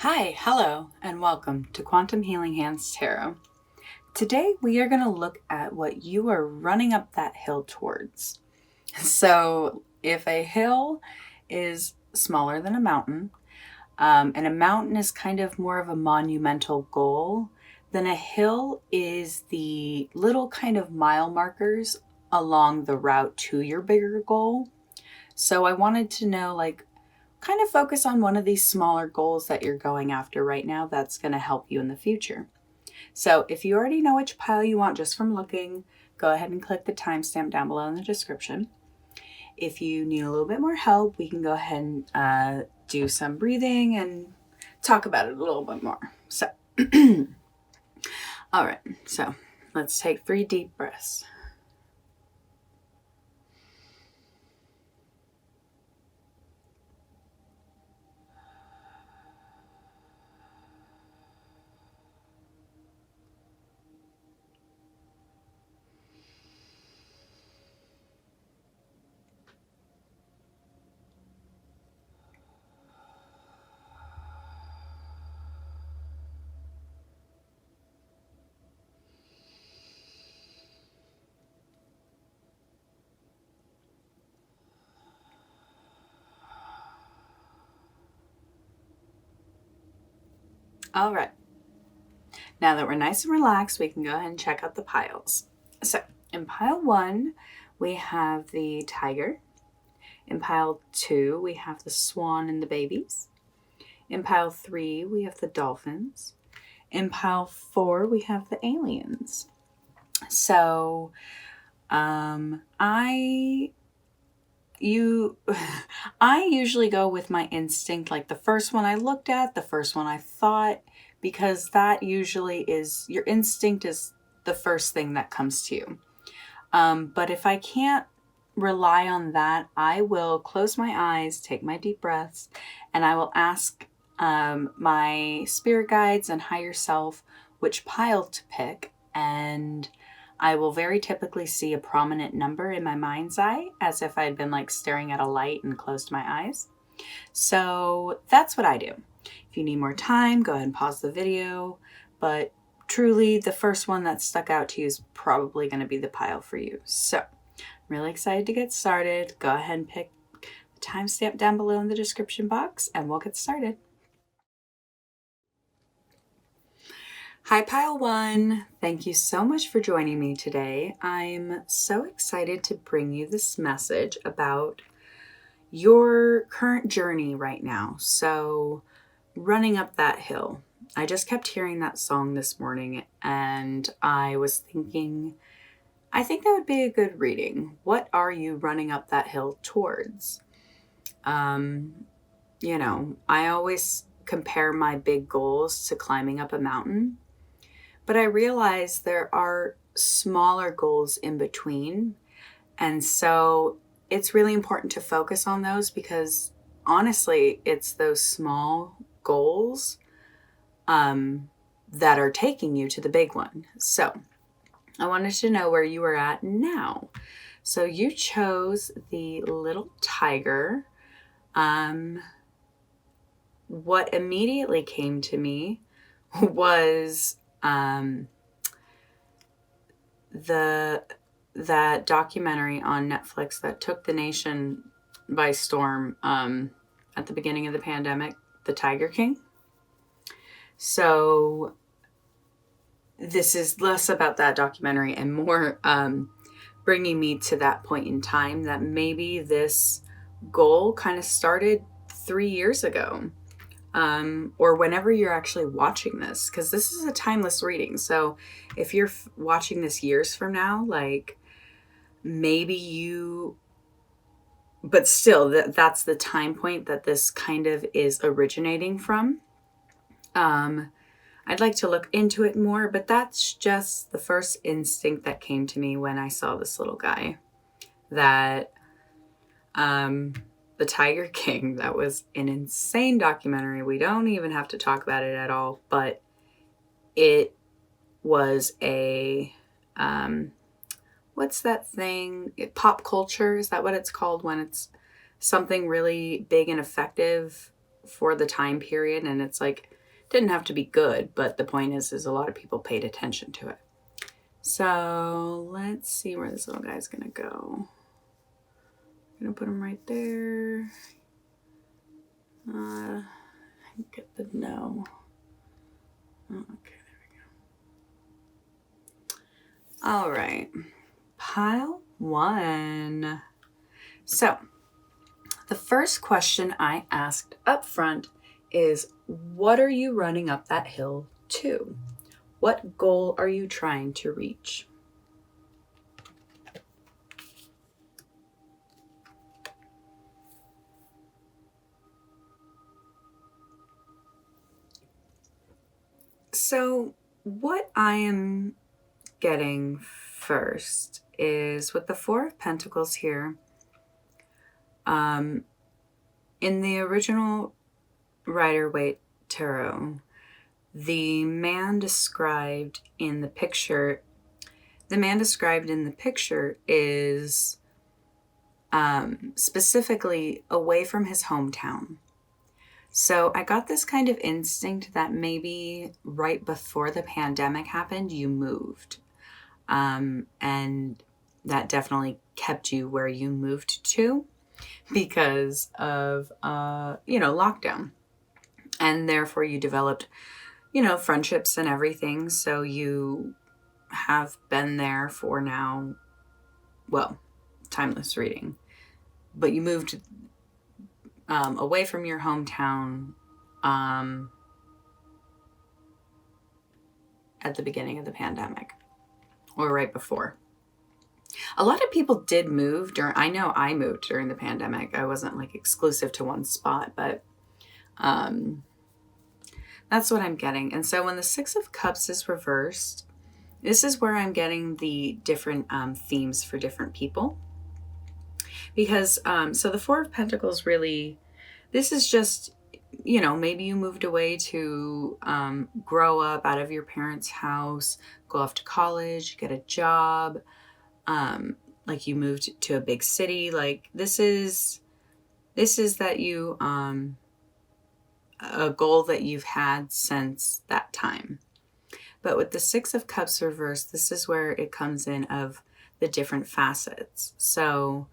Hi, hello, and welcome to Quantum Healing Hands Tarot. Today we are going to look at what you are running up that hill towards. So, if a hill is smaller than a mountain, and a mountain is kind of more of a monumental goal, then a hill is the little kind of mile markers along the route to your bigger goal. So, I wanted to know, kind of focus on one of these smaller goals that you're going after right now that's going to help you in the future. So if you already know which pile you want just from looking, go ahead and click the timestamp down below in the description. If you need a little bit more help, we can go ahead and do some breathing and talk about it a little bit more. So, all right, so let's take 3 deep breaths. All right. Now that we're nice and relaxed, we can go ahead and check out the piles. So in pile 1, we have the tiger. In pile 2, we have the swan and the babies. In pile 3, we have the dolphins. In pile 4, we have the aliens. So I usually go with my instinct, like the first one I looked at, the first one I thought, because that usually is, your instinct is the first thing that comes to you. But if I can't rely on that, I will close my eyes, take my deep breaths, and I will ask my spirit guides and higher self which pile to pick, and I will very typically see a prominent number in my mind's eye, as if I had been like staring at a light and closed my eyes. So that's what I do. If you need more time, go ahead and pause the video, but truly the first one that stuck out to you is probably going to be the pile for you. So I'm really excited to get started. Go ahead and pick the timestamp down below in the description box and we'll get started. Hi, Pile 1. Thank you so much for joining me today. I'm so excited to bring you this message about your current journey right now. So, running up that hill. I just kept hearing that song this morning and I was thinking, I think that would be a good reading. What are you running up that hill towards? I always compare my big goals to climbing up a mountain. But I realize there are smaller goals in between. And so it's really important to focus on those because honestly, it's those small goals that are taking you to the big one. So I wanted to know where you were at now. So you chose the little tiger. What immediately came to me was that documentary on Netflix that took the nation by storm at the beginning of the pandemic, The Tiger King. So this is less about that documentary and more bringing me to that point in time that maybe this goal kind of started 3 years ago. Or whenever you're actually watching this, because this is a timeless reading. So if you're watching this years from now, like maybe but still that's the time point that this kind of is originating from. I'd like to look into it more, but that's just the first instinct that came to me when I saw this little guy. That, The Tiger King, that was an insane documentary. We don't even have to talk about it at all, but it was a, what's that thing? Pop culture, is that what it's called when it's something really big and effective? for the time period, and it's like, didn't have to be good, but the point is a lot of people paid attention to it. So let's see where this little guy's gonna go. I'm gonna put him right there. Get the no. Oh, okay, there we go. All right, pile 1. So the first question I asked up front is, what are you running up that hill to? What goal are you trying to reach? So what I am getting first is with the 4 of Pentacles here, in the original Rider-Waite Tarot, the man described in the picture is specifically away from his hometown. So I got this kind of instinct that maybe right before the pandemic happened, you moved. And that definitely kept you where you moved to because of, lockdown. And therefore you developed, friendships and everything. So you have been there for now, well, timeless reading. But you moved away from your hometown at the beginning of the pandemic or right before. A lot of people did move I know I moved during the pandemic. I wasn't like exclusive to one spot, but that's what I'm getting. And so when the 6 of Cups is reversed, this is where I'm getting the different themes for different people. Because, so the 4 of Pentacles really, this is just, maybe you moved away to grow up out of your parents' house, go off to college, get a job, like you moved to a big city. Like this is that you, a goal that you've had since that time. But with the 6 of Cups reversed, this is where it comes in of the different facets. So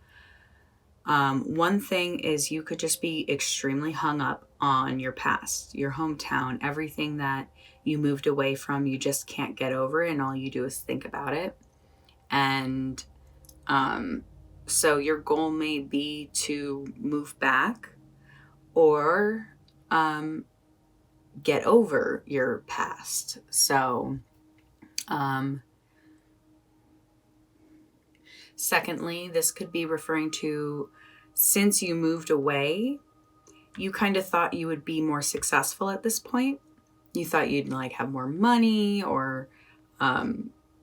one thing is you could just be extremely hung up on your past, your hometown, everything that you moved away from, you just can't get over it, and all you do is think about it. And so your goal may be to move back or get over your past. So secondly, this could be referring to, since you moved away, you kind of thought you would be more successful at this point. You thought you'd like have more money or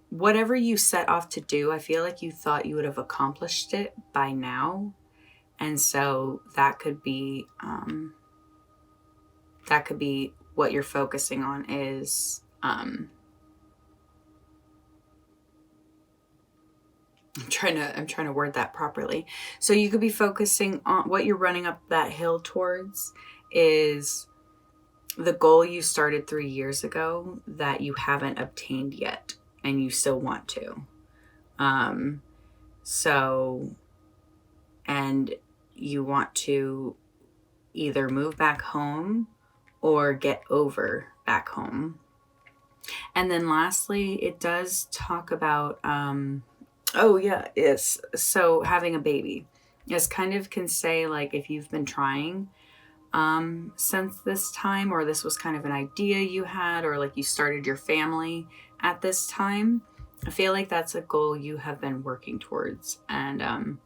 whatever you set off to do. I feel like you thought you would have accomplished it by now. And so that could be what you're focusing on is I'm trying to word that properly. So you could be focusing on what you're running up that hill towards is the goal you started 3 years ago that you haven't obtained yet and you still want to. And you want to either move back home or get over back home. And then lastly, it does talk about, so having a baby. This kind of can say like if you've been trying since this time, or this was kind of an idea you had, or like you started your family at this time, I feel like that's a goal you have been working towards. And,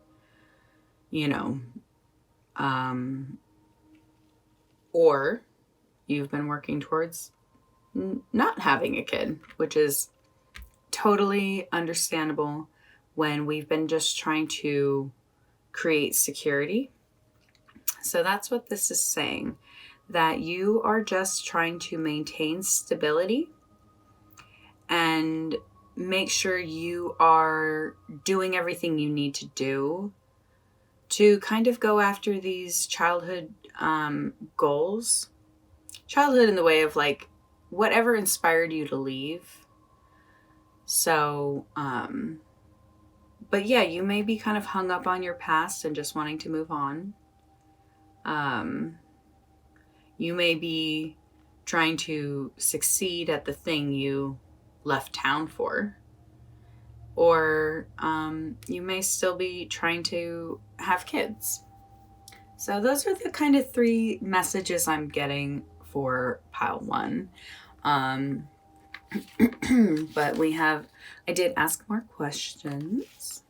or you've been working towards not having a kid, which is totally understandable when we've been just trying to create security. So that's what this is saying, that you are just trying to maintain stability and make sure you are doing everything you need to do to kind of go after these childhood goals. Childhood in the way of like whatever inspired you to leave. So, but yeah, you may be kind of hung up on your past and just wanting to move on. You may be trying to succeed at the thing you left town for. Or you may still be trying to have kids. So those are the kind of 3 messages I'm getting for pile 1. But I did ask more questions.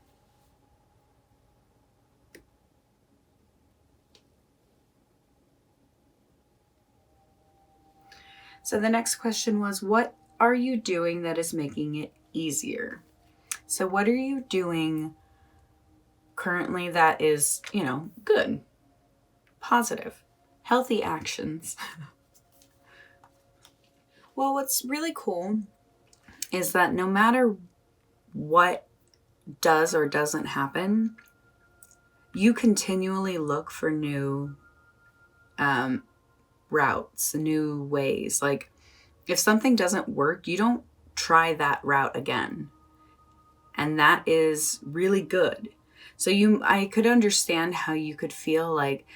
So the next question was, what are you doing that is making it easier? So what are you doing currently that is, good, positive, healthy actions? Well, what's really cool is that no matter what does or doesn't happen, you continually look for new routes, new ways. Like if something doesn't work, you don't try that route again. And that is really good. So I could understand how you could feel like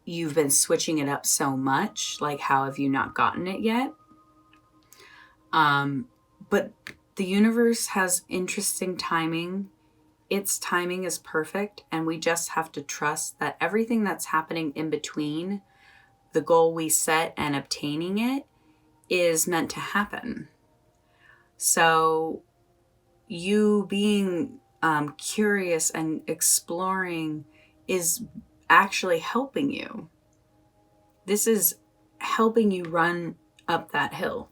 you've been switching it up so much. Like, how have you not gotten it yet? But the universe has interesting timing. Its timing is perfect. And we just have to trust that everything that's happening in between the goal we set and obtaining it is meant to happen. So you being curious and exploring is actually helping you. This is helping you run up that hill,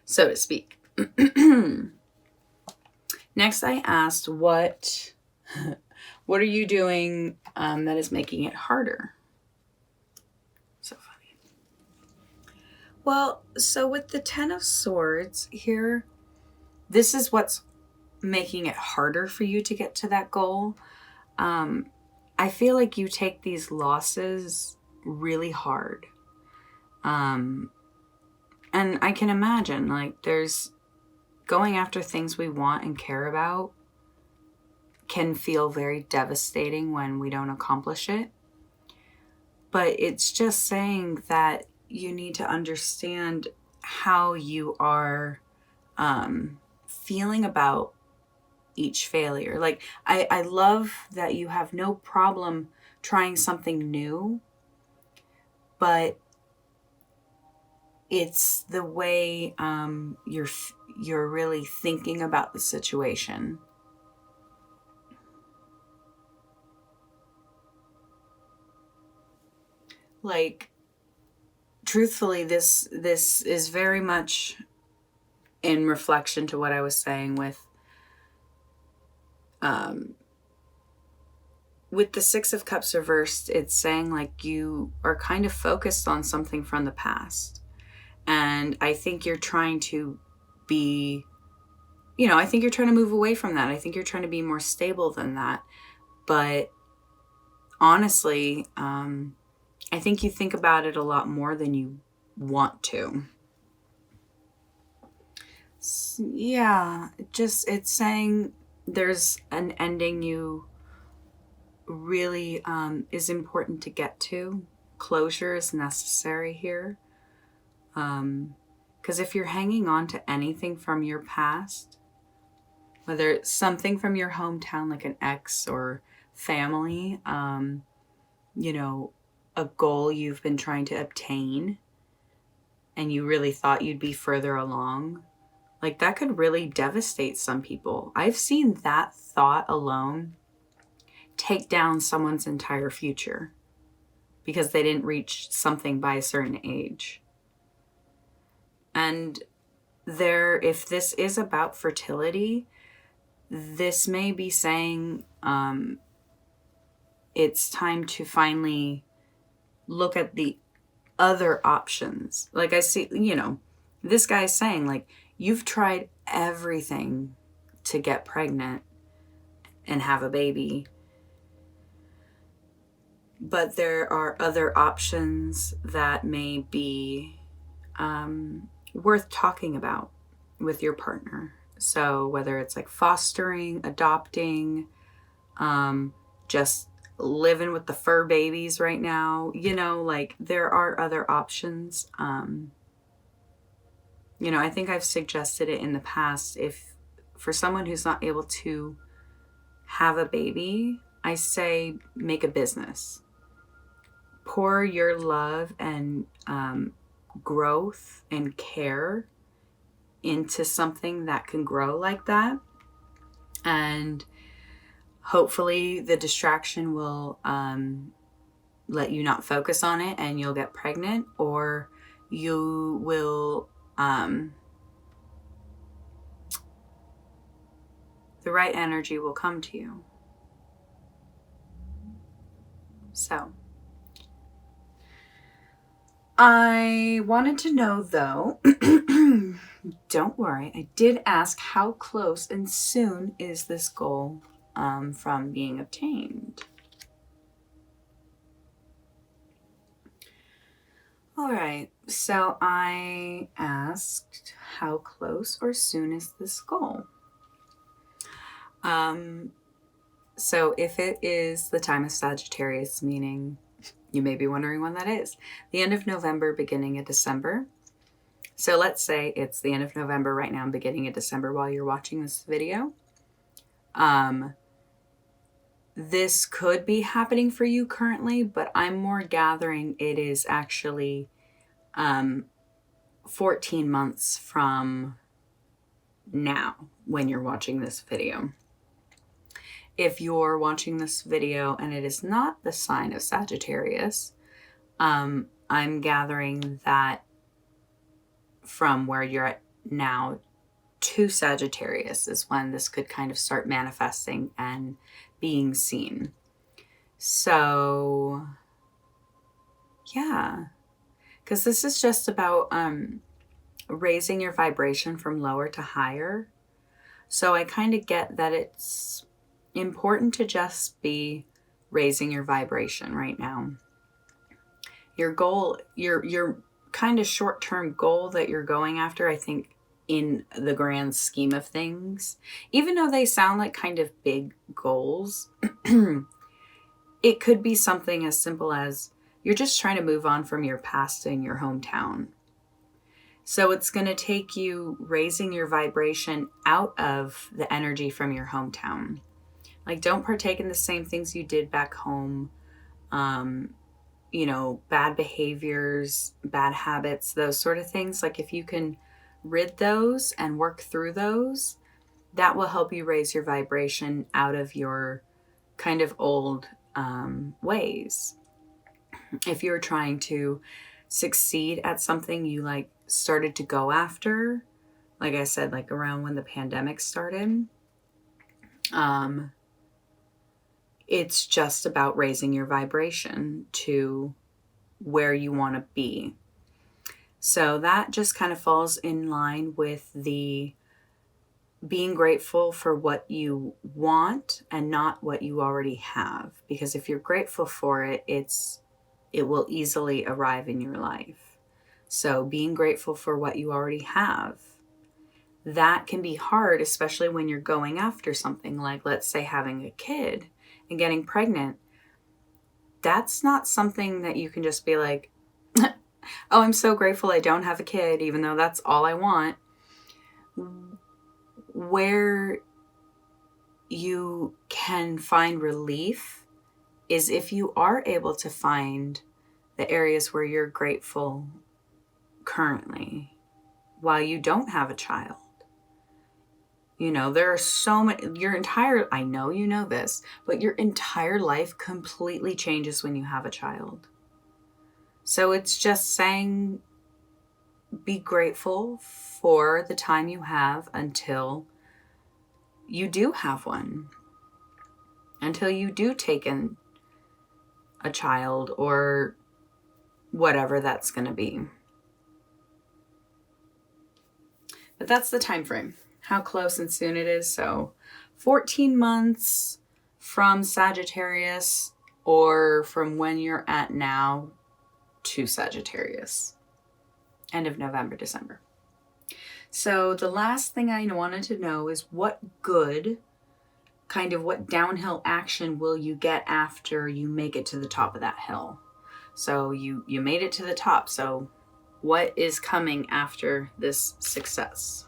so to speak. Next, I asked, what are you doing that is making it harder? So funny. Well, so with the 10 of Swords here, this is what's making it harder for you to get to that goal. I feel like you take these losses really hard. And I can imagine, like, there's going after things we want and care about can feel very devastating when we don't accomplish it. But it's just saying that you need to understand how you are feeling about each failure. Like, I love that you have no problem trying something new, but it's the way you're really thinking about the situation. Like, truthfully, this is very much in reflection to what I was saying with the 6 of Cups reversed. It's saying like you are kind of focused on something from the past. And I think you're trying to be, I think you're trying to move away from that. I think you're trying to be more stable than that. But honestly, I think you think about it a lot more than you want to. Yeah, it's saying there's an ending you really is important to get to. Closure is necessary here. Because if you're hanging on to anything from your past, whether it's something from your hometown like an ex or family, a goal you've been trying to obtain and you really thought you'd be further along, like that could really devastate some people. I've seen that thought alone take down someone's entire future because they didn't reach something by a certain age. And if this is about fertility, this may be saying it's time to finally look at the other options. Like I see, this guy's saying like, you've tried everything to get pregnant and have a baby. But there are other options that may be worth talking about with your partner. So whether it's like fostering, adopting, just living with the fur babies right now, like there are other options. I think I've suggested it in the past. If for someone who's not able to have a baby, I say make a business. Pour your love and growth and care into something that can grow like that. And hopefully the distraction will let you not focus on it and you'll get pregnant, or you will, the right energy will come to you. So I wanted to know though, don't worry, I did ask how close and soon is this goal from being obtained. All right, so I asked how close or soon is this goal? So if it is the time of Sagittarius, meaning you may be wondering when that is, the end of November, beginning of December. So let's say it's the end of November right now, beginning of December while you're watching this video. This could be happening for you currently, but I'm more gathering it is actually 14 months from now when you're watching this video. If you're watching this video and it is not the sign of Sagittarius, I'm gathering that from where you're at now to Sagittarius is when this could kind of start manifesting and being seen. So, yeah, because this is just about raising your vibration from lower to higher. So I kind of get that it's important to just be raising your vibration right now. Your goal, your kind of short-term goal that you're going after, I think in the grand scheme of things, even though they sound like kind of big goals, it could be something as simple as you're just trying to move on from your past in your hometown. So it's going to take you raising your vibration out of the energy from your hometown. Like, don't partake in the same things you did back home. Bad behaviors, bad habits, those sort of things. Like, if you can rid those and work through those, that will help you raise your vibration out of your kind of old ways. If you're trying to succeed at something you like started to go after, like I said, like around when the pandemic started, it's just about raising your vibration to where you want to be. So that just kind of falls in line with the being grateful for what you want and not what you already have. Because if you're grateful for it, it will easily arrive in your life. So being grateful for what you already have, that can be hard, especially when you're going after something like, let's say, having a kid and getting pregnant. That's not something that you can just be like, oh, I'm so grateful I don't have a kid, even though that's all I want. Where you can find relief is if you are able to find the areas where you're grateful currently while you don't have a child. There are so many, I know you know this, but your entire life completely changes when you have a child. So it's just saying, be grateful for the time you have until you do have one, until you do take in a child or whatever that's going to be. But that's the time frame, how close and soon it is. So 14 months from Sagittarius or from when you're at now to Sagittarius. End of November, December. So the last thing I wanted to know is what downhill action will you get after you make it to the top of that hill? So you made it to the top. So what is coming after this success?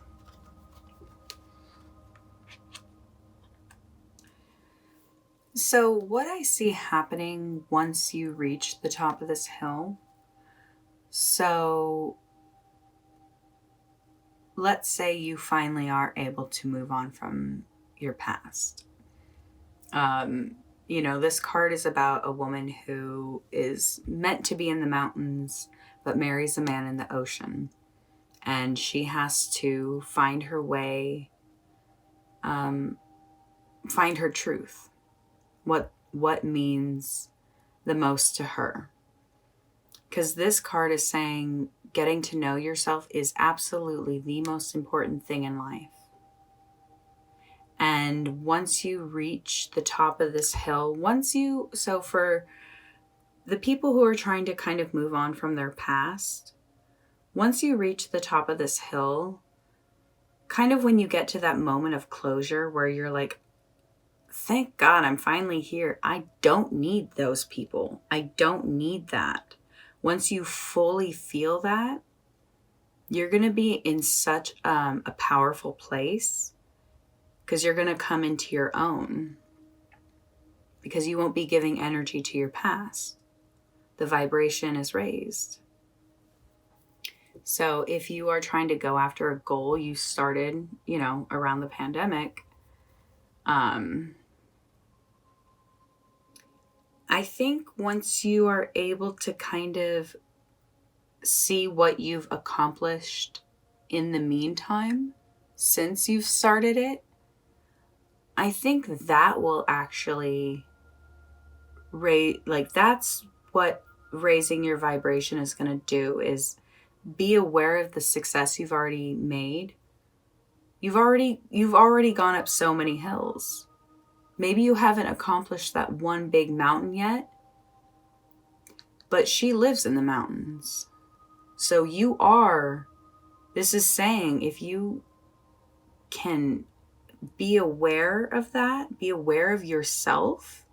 So what I see happening once you reach the top of this hill, so let's say you finally are able to move on from your past. This card is about a woman who is meant to be in the mountains, but marries a man in the ocean. And she has to find her way, find her truth. What means the most to her. Because this card is saying getting to know yourself is absolutely the most important thing in life. And once you reach the top of this hill, so for the people who are trying to kind of move on from their past, once you reach the top of this hill, kind of when you get to that moment of closure where you're like, thank God I'm finally here. I don't need those people. I don't need that. Once you fully feel that, you're going to be in such a powerful place because you're going to come into your own, because you won't be giving energy to your past. The vibration is raised. So if you are trying to go after a goal you started, around the pandemic, I think once you are able to kind of see what you've accomplished in the meantime, since you've started it, I think that will actually that's what raising your vibration is going to do, is be aware of the success you've already made. You've already gone up so many hills. Maybe you haven't accomplished that one big mountain yet, but she lives in the mountains. So this is saying, if you can be aware of that, be aware of yourself,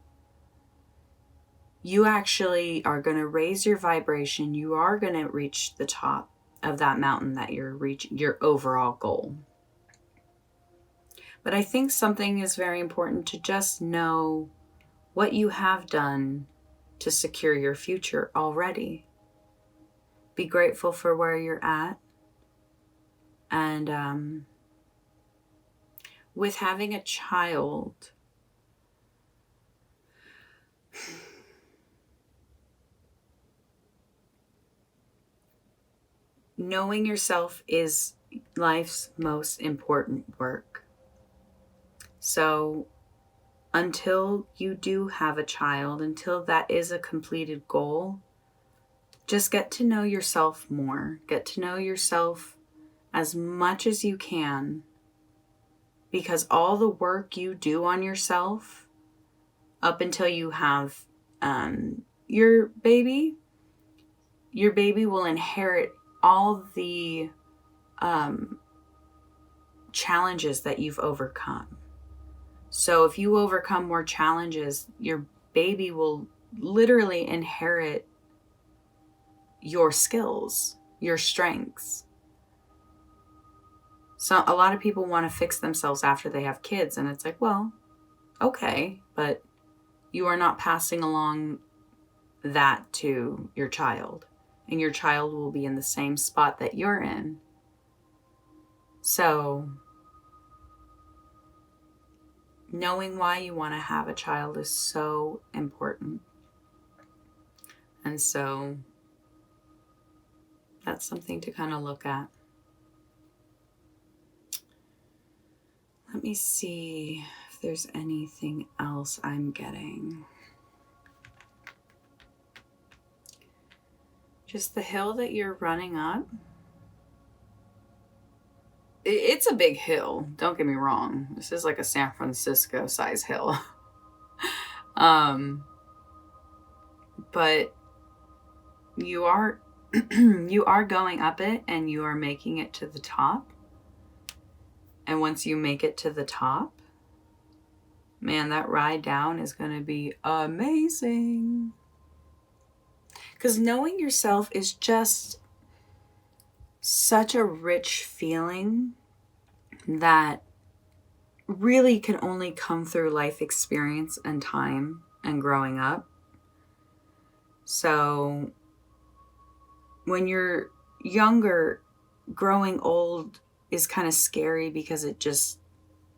you actually are going to raise your vibration. You are going to reach the top of that mountain that you're reaching, your overall goal. But I think something is very important to just know what you have done to secure your future already. Be grateful for where you're at. And with having a child, knowing yourself is life's most important work. So until you do have a child, until that is a completed goal, just get to know yourself more. Get to know yourself as much as you can, because all the work you do on yourself up until you have your baby will inherit all the challenges that you've overcome. So if you overcome more challenges, your baby will literally inherit your skills, your strengths. So a lot of people want to fix themselves after they have kids, and it's like, well, okay, but you are not passing along that to your child, and your child will be in the same spot that you're in. So knowing why you want to have a child is so important. And so that's something to kind of look at. Let me see if there's anything else I'm getting. Just the hill that you're running up. It's a big hill. Don't get me wrong. This is like a San Francisco size hill. but you are you are going up it, and you are making it to the top. And once you make it to the top, man, that ride down is going to be amazing. Because knowing yourself is just such a rich feeling that really can only come through life experience and time and growing up. So when you're younger, growing old is kind of scary because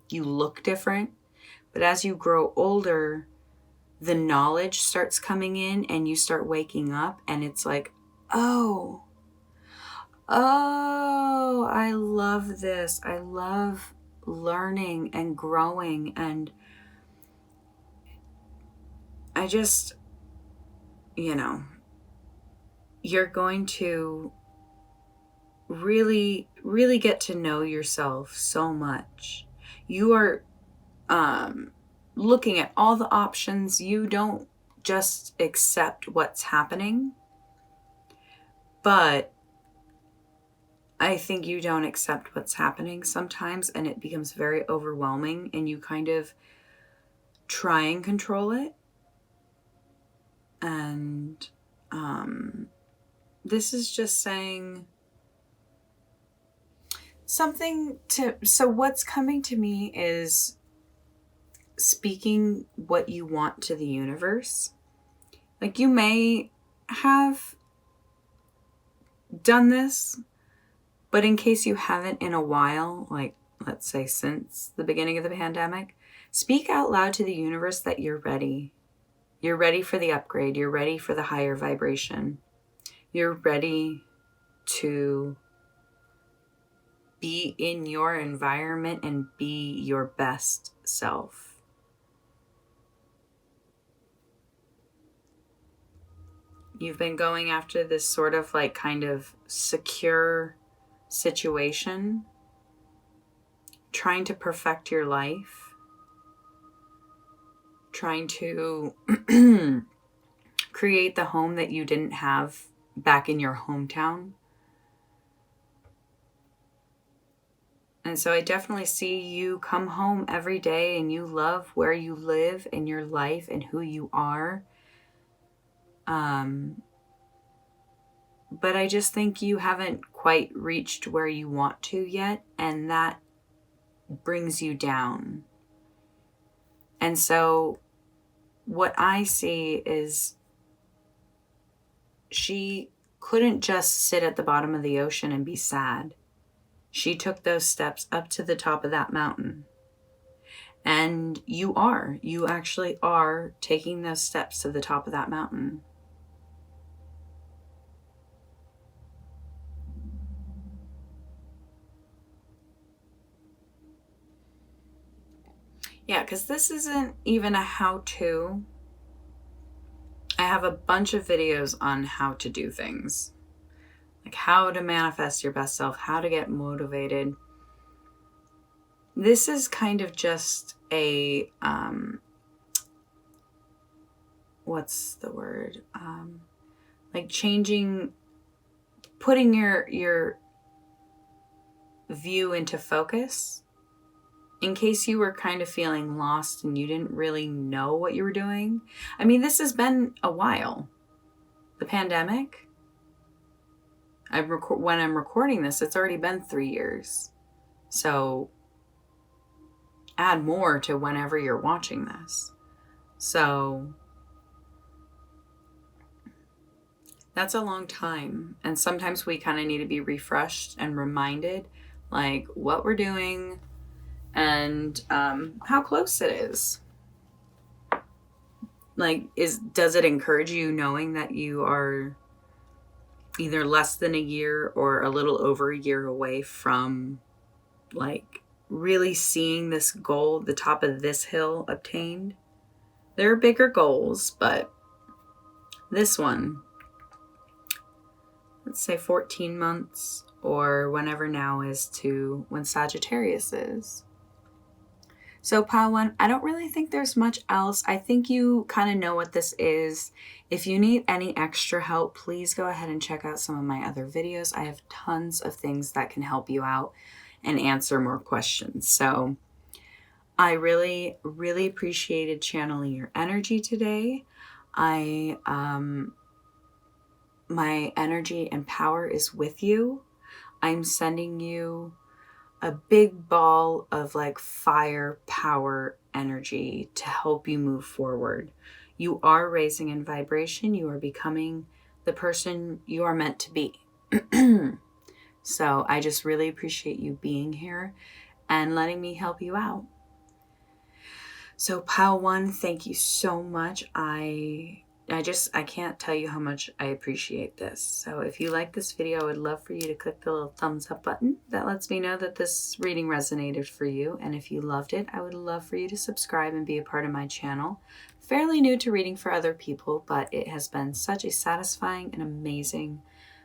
you look different. But as you grow older, the knowledge starts coming in and you start waking up, and it's like, oh, I love this. I love learning and growing. And I just, you're going to really, really get to know yourself so much. You are looking at all the options. You don't just accept what's happening, but I think you don't accept what's happening sometimes, and it becomes very overwhelming, and you kind of try and control it. And this is just saying something so what's coming to me is speaking what you want to the universe. Like, you may have done this, but in case you haven't in a while, like let's say since the beginning of the pandemic, speak out loud to the universe that you're ready. You're ready for the upgrade. You're ready for the higher vibration. You're ready to be in your environment and be your best self. You've been going after this sort of like kind of secure situation, trying to perfect your life, trying to create the home that you didn't have back in your hometown. And so I definitely see you come home every day and you love where you live in your life and who you are. But I just think you haven't quite reached where you want to yet, and that brings you down. And so what I see is she couldn't just sit at the bottom of the ocean and be sad. She took those steps up to the top of that mountain. And you actually are taking those steps to the top of that mountain. Yeah, because this isn't even a how-to. I have a bunch of videos on how to do things. Like how to manifest your best self, how to get motivated. This is kind of just a, what's the word? Like changing, putting your view into focus. In case you were kind of feeling lost and you didn't really know what you were doing. I mean, this has been a while. The pandemic, when I'm recording this, it's already been 3 years. So add more to whenever you're watching this. So that's a long time. And sometimes we kind of need to be refreshed and reminded, like, what we're doing and how close it is. Like, does it encourage you knowing that you are either less than a year or a little over a year away from, like, really seeing this goal, the top of this hill obtained? There are bigger goals, but this one, let's say 14 months or whenever now is to when Sagittarius is. So pile one, I don't really think there's much else. I think you kind of know what this is. If you need any extra help, please go ahead and check out some of my other videos. I have tons of things that can help you out and answer more questions. So I really, really appreciated channeling your energy today. My energy and power is with you. I'm sending you a big ball of like fire, power, energy to help you move forward. You are raising in vibration. You are becoming the person you are meant to be. So I just really appreciate you being here and letting me help you out. So pile one, thank you so much. I can't tell you how much I appreciate this. So if you like this video, I would love for you to click the little thumbs up button. That lets me know that this reading resonated for you. And if you loved it, I would love for you to subscribe and be a part of my channel. Fairly new to reading for other people, but it has been such a satisfying and amazing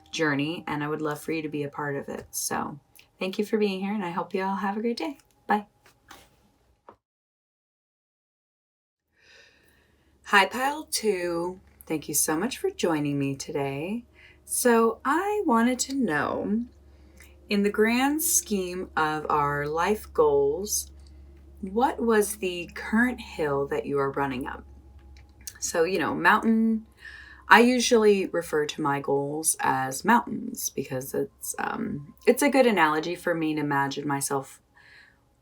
journey, and I would love for you to be a part of it. So thank you for being here, and I hope you all have a great day. Bye. Hi, Pile 2. Thank you so much for joining me today. So I wanted to know, in the grand scheme of our life goals, what was the current hill that you are running up? So, mountain. I usually refer to my goals as mountains because it's a good analogy for me to imagine myself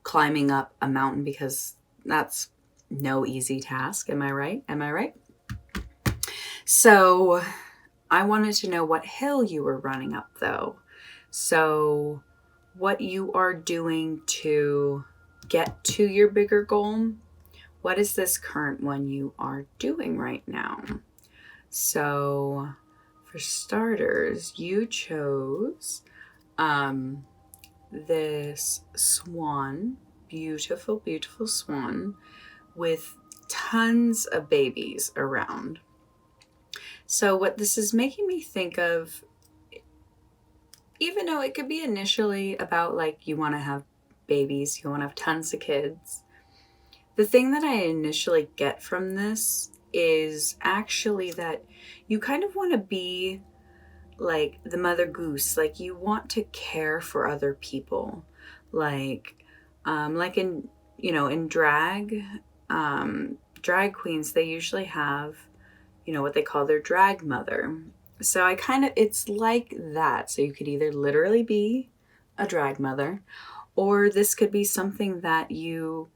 climbing up a mountain, because that's no easy task. Am I right? Am I right? So I wanted to know what hill you were running up, though. So what you are doing to get to your bigger goal. What is this current one you are doing right now? So for starters, you chose this swan, beautiful, beautiful swan with tons of babies around. So what this is making me think of, even though it could be initially about like you want to have babies, you want to have tons of kids, the thing that I initially get from this is actually that you kind of want to be like the mother goose. Like you want to care for other people, like in in drag queens, they usually have what they call their drag mother. So it's like that. So you could either literally be a drag mother, or this could be something that you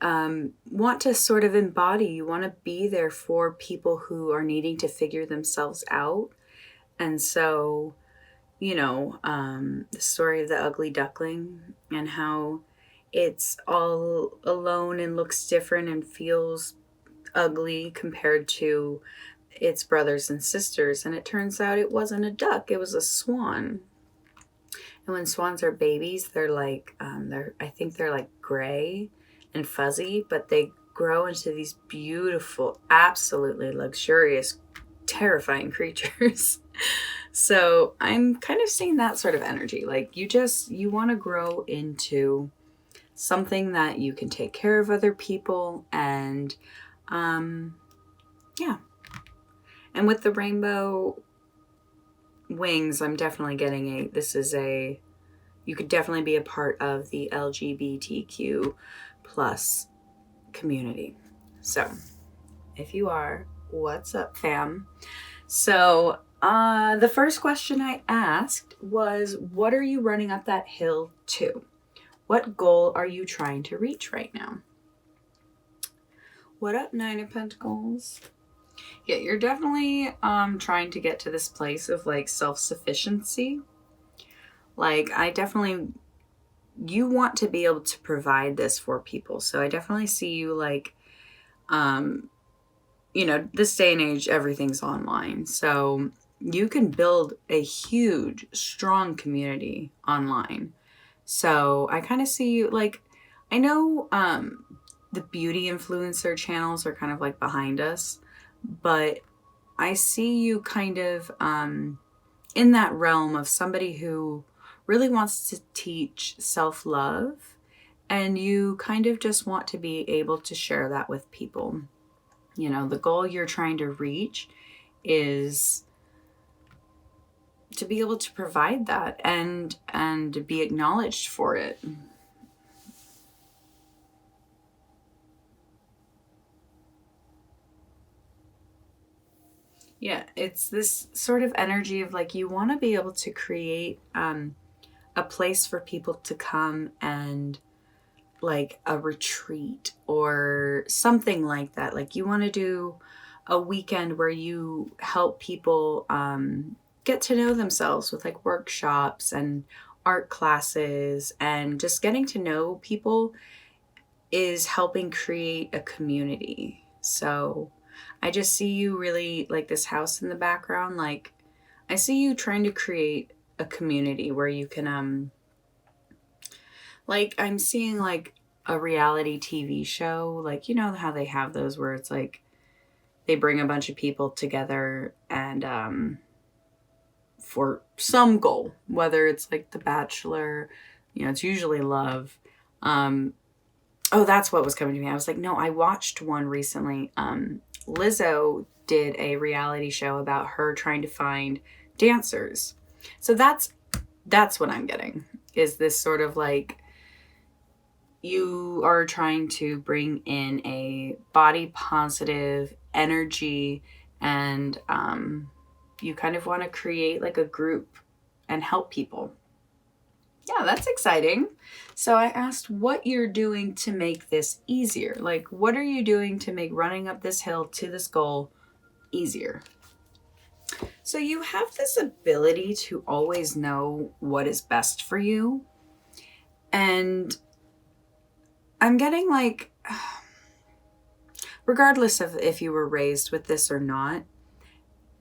want to sort of embody. You want to be there for people who are needing to figure themselves out. And so, the story of the ugly duckling and how it's all alone and looks different and feels ugly compared to its brothers and sisters. And it turns out it wasn't a duck, it was a swan. And when swans are babies, they're like, I think they're like gray and fuzzy, but they grow into these beautiful, absolutely luxurious, terrifying creatures. So I'm kind of seeing that sort of energy. Like you want to grow into something that you can take care of other people. And yeah. And with the rainbow wings, I'm definitely getting you could definitely be a part of the LGBTQ plus community. So if you are, what's up, fam? So the first question I asked was, what are you running up that hill to? What goal are you trying to reach right now? What up, Nine of Pentacles? Yeah, you're definitely trying to get to this place of like self-sufficiency. Like you want to be able to provide this for people. So I definitely see you like, this day and age, everything's online. So you can build a huge, strong community online. So I kind of see you like, I know the beauty influencer channels are kind of like behind us, but I see you kind of in that realm of somebody who really wants to teach self-love And you kind of just want to be able to share that with people. You know, the goal you're trying to reach is to be able to provide that and be acknowledged for it. Yeah, it's this sort of energy of like you want to be able to create a place for people to come and like a retreat or something like that. Like you want to do a weekend where you help people get to know themselves with like workshops and art classes, and just getting to know people is helping create a community. So I just see you really like this house in the background. Like I see you trying to create a community where you can like I'm seeing like a reality TV show, like you know how they have those where it's like they bring a bunch of people together and for some goal, whether it's like The Bachelor, you know, it's usually love. Oh, that's what was coming to me. I was like, no, I watched one recently. Lizzo did a reality show about her trying to find dancers. So that's what I'm getting, is this sort of like you are trying to bring in a body positive energy, and you kind of want to create like a group and help people. Yeah, that's exciting. So I asked what you're doing to make this easier. Like, what are you doing to make running up this hill to this goal easier? So you have this ability to always know what is best for you. And I'm getting like, regardless of if you were raised with this or not,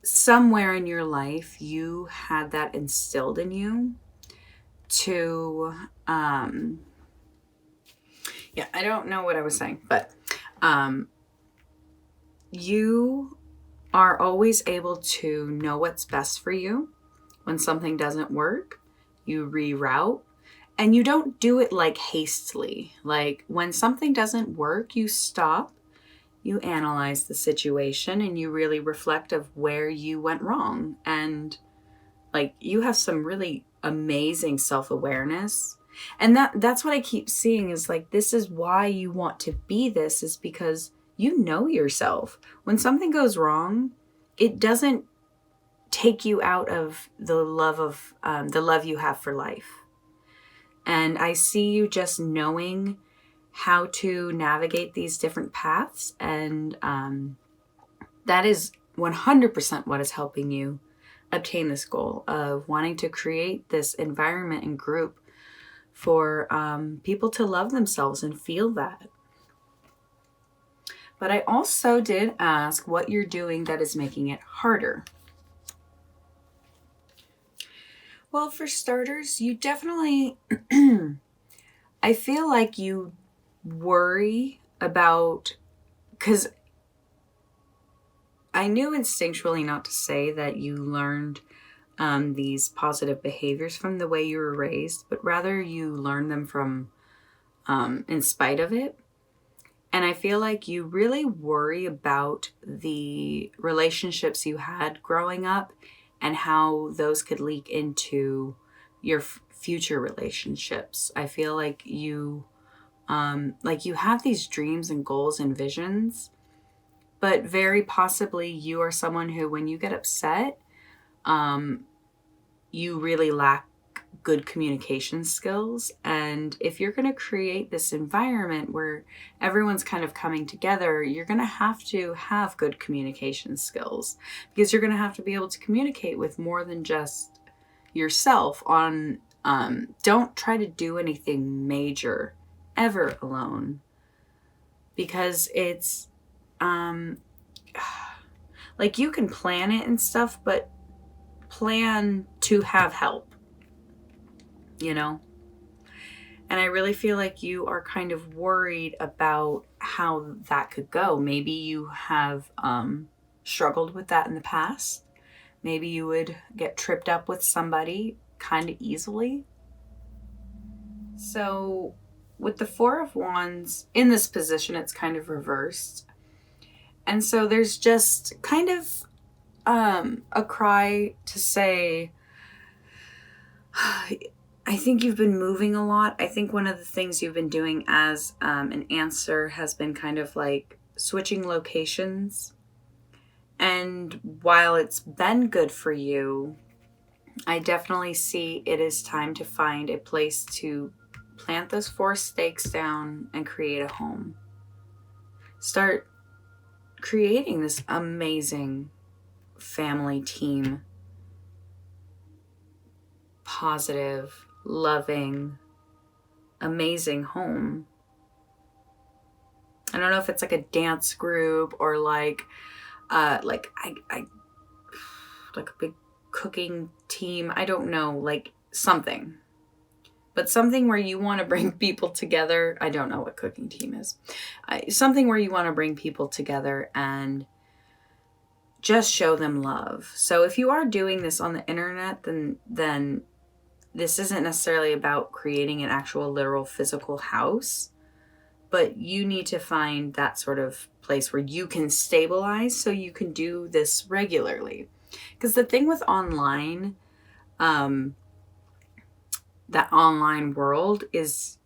somewhere in your life you had that instilled in you to yeah, I don't know what I was saying, but you are always able to know what's best for you. When something doesn't work, you reroute, and you don't do it like hastily. Like when something doesn't work, you stop, you analyze the situation, and you really reflect of where you went wrong. And like you have some really amazing self-awareness. And that's what I keep seeing, is like this is why you want to be this, is because you know yourself. When something goes wrong, it doesn't take you out of the love you have for life. And I see you just knowing how to navigate these different paths, and that is 100% what is helping you obtain this goal of wanting to create this environment and group for people to love themselves and feel that. But I also did ask what you're doing that is making it harder. Well, for starters, you definitely, I feel like you worry about, because I knew instinctually not to say that you learned these positive behaviors from the way you were raised, but rather you learned them from in spite of it. And I feel like you really worry about the relationships you had growing up and how those could leak into your future relationships. I feel like you have these dreams and goals and visions, but very possibly you are someone who, when you get upset, you really lack good communication skills. And if you're going to create this environment where everyone's kind of coming together, you're going to have good communication skills, because you're going to have to be able to communicate with more than just yourself on, don't try to do anything major ever alone, because it's, like you can plan it and stuff, but plan to have help, you know? And I really feel like you are kind of worried about how that could go. Maybe you have struggled with that in the past. Maybe you would get tripped up with somebody kind of easily. So with the Four of Wands in this position, it's kind of reversed. And so there's just kind of a cry to say, I think you've been moving a lot. I think one of the things you've been doing as an answer has been kind of like switching locations. And while it's been good for you, I definitely see it is time to find a place to plant those 4 stakes down and create a home. Start creating this amazing family team. Positive, loving, amazing home. I don't know if it's like a dance group or like a big cooking team. I don't know, like something. But something where you want to bring people together. I don't know what cooking team is. Something where you want to bring people together and just show them love. So if you are doing this on the internet, then this isn't necessarily about creating an actual literal physical house, but you need to find that sort of place where you can stabilize so you can do this regularly. Because the thing with online, that online world is,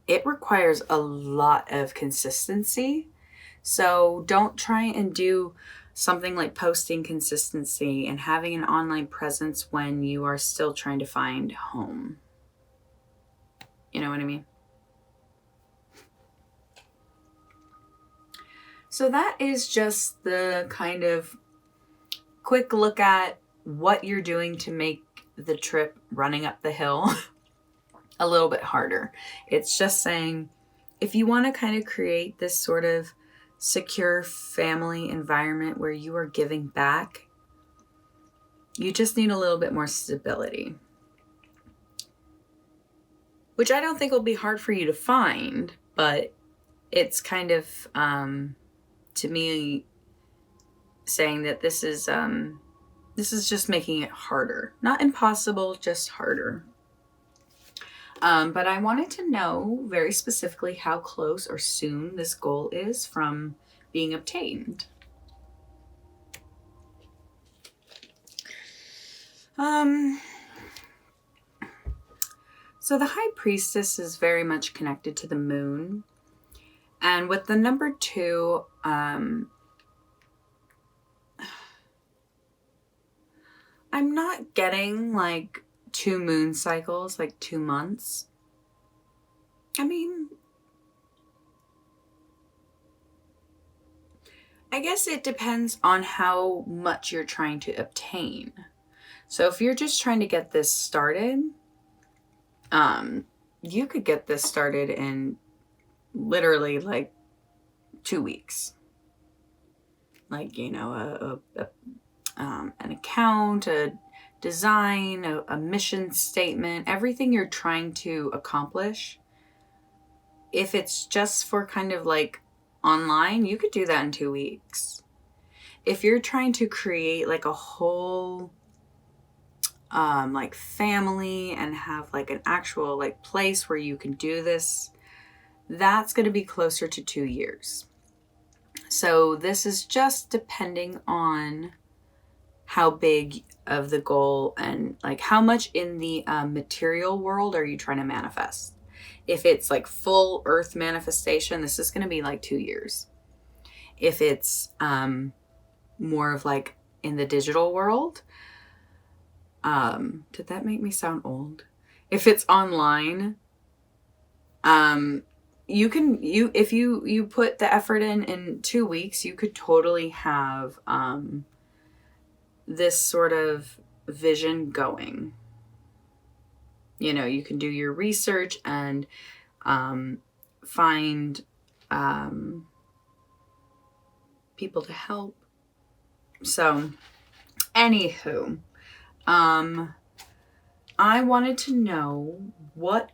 it requires a lot of consistency. So don't try and do something like posting consistency and having an online presence when you are still trying to find home. You know what I mean? So that is just the kind of quick look at what you're doing to make the trip running up the hill a little bit harder. It's just saying, if you want to kind of create this sort of secure family environment where you are giving back, you just need a little bit more stability. Which I don't think will be hard for you to find, but it's kind of, to me, saying that this is just making it harder. Not impossible, just harder. But I wanted to know very specifically how close or soon this goal is from being obtained. So the High Priestess is very much connected to the moon. And with the number 2, I'm not getting like 2 moon cycles, like 2 months. I mean, I guess it depends on how much you're trying to obtain. So if you're just trying to get this started, you could get this started in literally like 2 weeks. Like, you know, an account, a design, a mission statement, everything you're trying to accomplish. If it's just for kind of like online, you could do that in 2 weeks. If you're trying to create like a whole like family and have like an actual like place where you can do this, that's going to be closer to 2 years. So this is just depending on how big of the goal and like how much in the material world are you trying to manifest. If it's like full earth manifestation, this is going to be like 2 years. If it's more of like in the digital world, did that make me sound old? If it's online, if you put the effort in 2 weeks, you could totally have this sort of vision going. You know, you can do your research and find people to help. So, anywho, I wanted to know what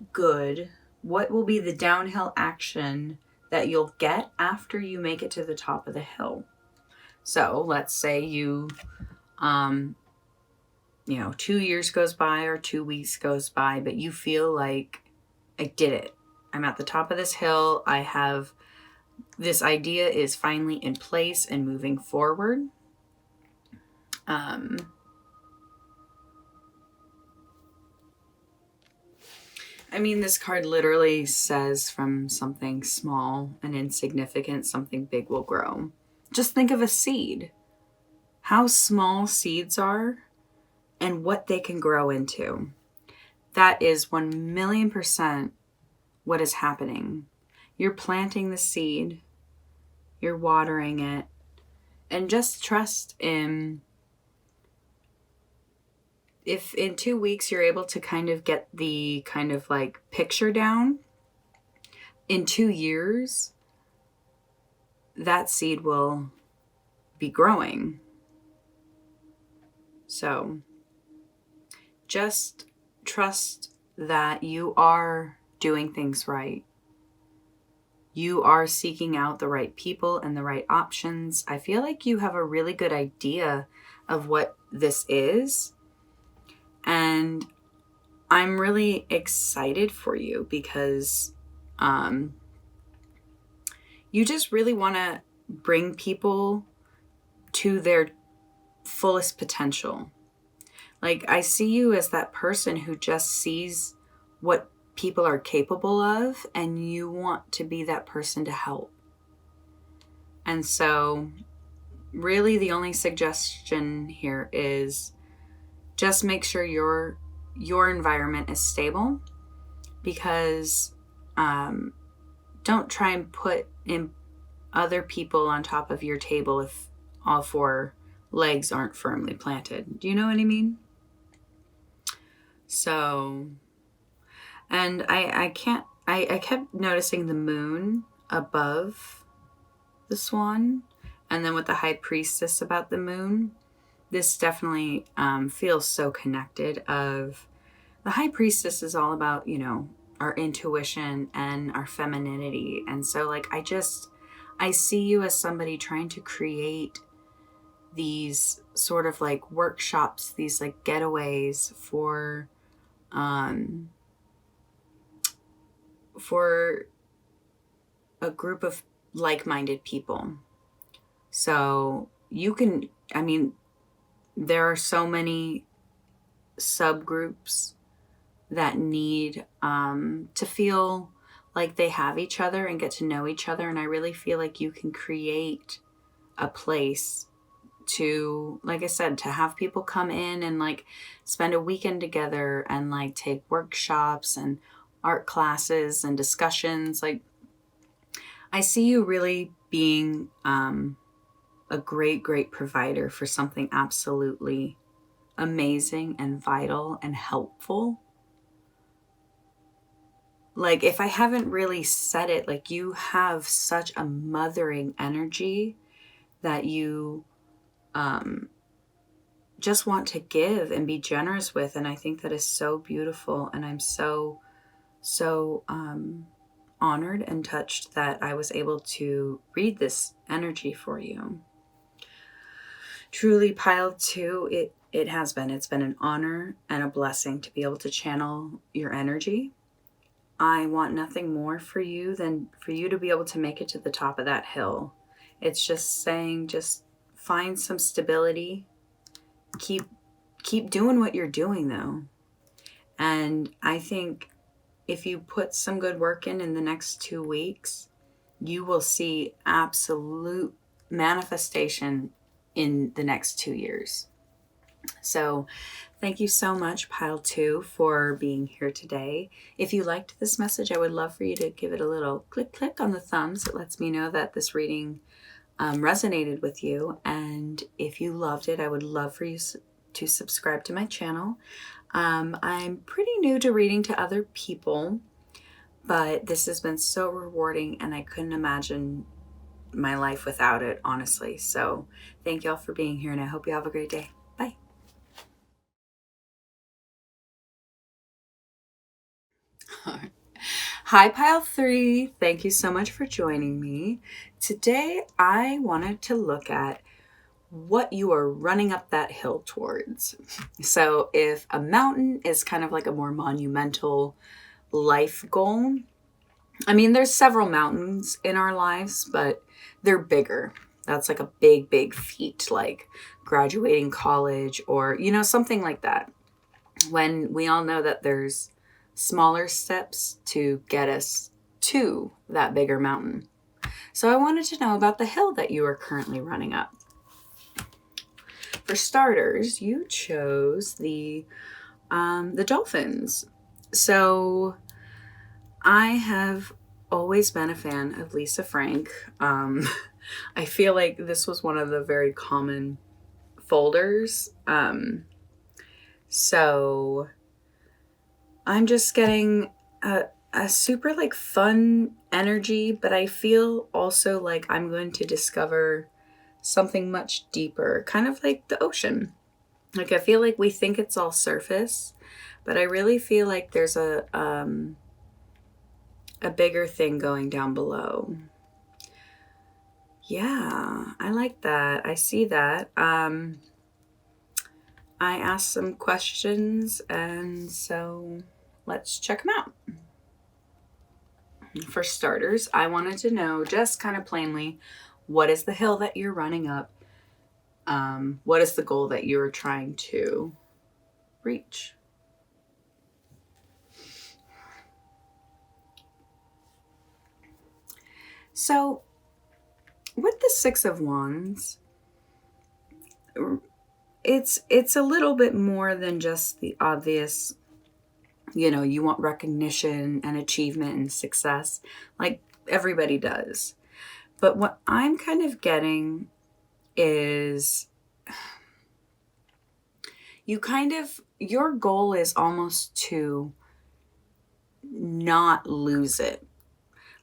will be the downhill action that you'll get after you make it to the top of the hill. So let's say you, 2 years goes by or 2 weeks goes by, but you feel like I did it. I'm at the top of this hill. I have this idea is finally in place and moving forward. I mean, this card literally says from something small and insignificant, something big will grow. Just think of a seed. How small seeds are and what they can grow into. That is 1,000,000% what is happening. You're planting the seed, you're watering it, and just trust in, if in 2 weeks you're able to kind of get the kind of like picture down, in 2 years, that seed will be growing. So just trust that you are doing things right. You are seeking out the right people and the right options. I feel like you have a really good idea of what this is. And I'm really excited for you because you just really want to bring people to their fullest potential. Like, I see you as that person who just sees what people are capable of, and you want to be that person to help. And so really the only suggestion here is just make sure your environment is stable, because don't try and put in other people on top of your table if all 4 legs aren't firmly planted. Do you know what I mean? So, and I kept noticing the moon above the swan, and then with the high priestess about the moon. This definitely feels so connected. Of the high priestess is all about, our intuition and our femininity. And so like, I see you as somebody trying to create these sort of like workshops, these like getaways for a group of like-minded people. So you can, there are so many subgroups that need to feel like they have each other and get to know each other. And I really feel like you can create a place to, like I said, to have people come in and like spend a weekend together and like take workshops and art classes and discussions. Like, I see you really being a great provider for something absolutely amazing and vital and helpful. Like, if I haven't really said it, like, you have such a mothering energy that you just want to give and be generous with. And I think that is so beautiful. And I'm so honored and touched that I was able to read this energy for you. Truly, pile 2, it's been an honor and a blessing to be able to channel your energy. I want nothing more for you than for you to be able to make it to the top of that hill. It's just saying, just find some stability. Keep doing what you're doing, though. And I think if you put some good work in the next 2 weeks, you will see absolute manifestation in the next 2 years. So thank you so much, Pile 2, for being here today. If you liked this message, I would love for you to give it a little click on the thumbs. It lets me know that this reading resonated with you. And if you loved it, I would love for you to subscribe to my channel. I'm pretty new to reading to other people, but this has been so rewarding, and I couldn't imagine my life without it, honestly. So thank y'all for being here, and I hope you have a great day. Bye. Hi, Pile 3. Thank you so much for joining me. Today, I wanted to look at what you are running up that hill towards. So if a mountain is kind of like a more monumental life goal, I mean, there's several mountains in our lives, but they're bigger. That's like a big, big feat, like graduating college or, something like that. When we all know that there's smaller steps to get us to that bigger mountain. So I wanted to know about the hill that you are currently running up. For starters, you chose the dolphins. So I have always been a fan of Lisa Frank. I feel like this was one of the very common folders. So I'm just getting a super like fun energy, but I feel also like I'm going to discover something much deeper, kind of like the ocean. Like I feel like we think it's all surface, but I really feel like there's a bigger thing going down below. Yeah, I like that. I see that. I asked some questions, and so let's check them out. For starters, I wanted to know just kind of plainly, what is the hill that you're running up? What is the goal that you're trying to reach? So, with the Six of Wands, it's a little bit more than just the obvious, you want recognition and achievement and success, like everybody does. But what I'm kind of getting is your goal is almost to not lose it.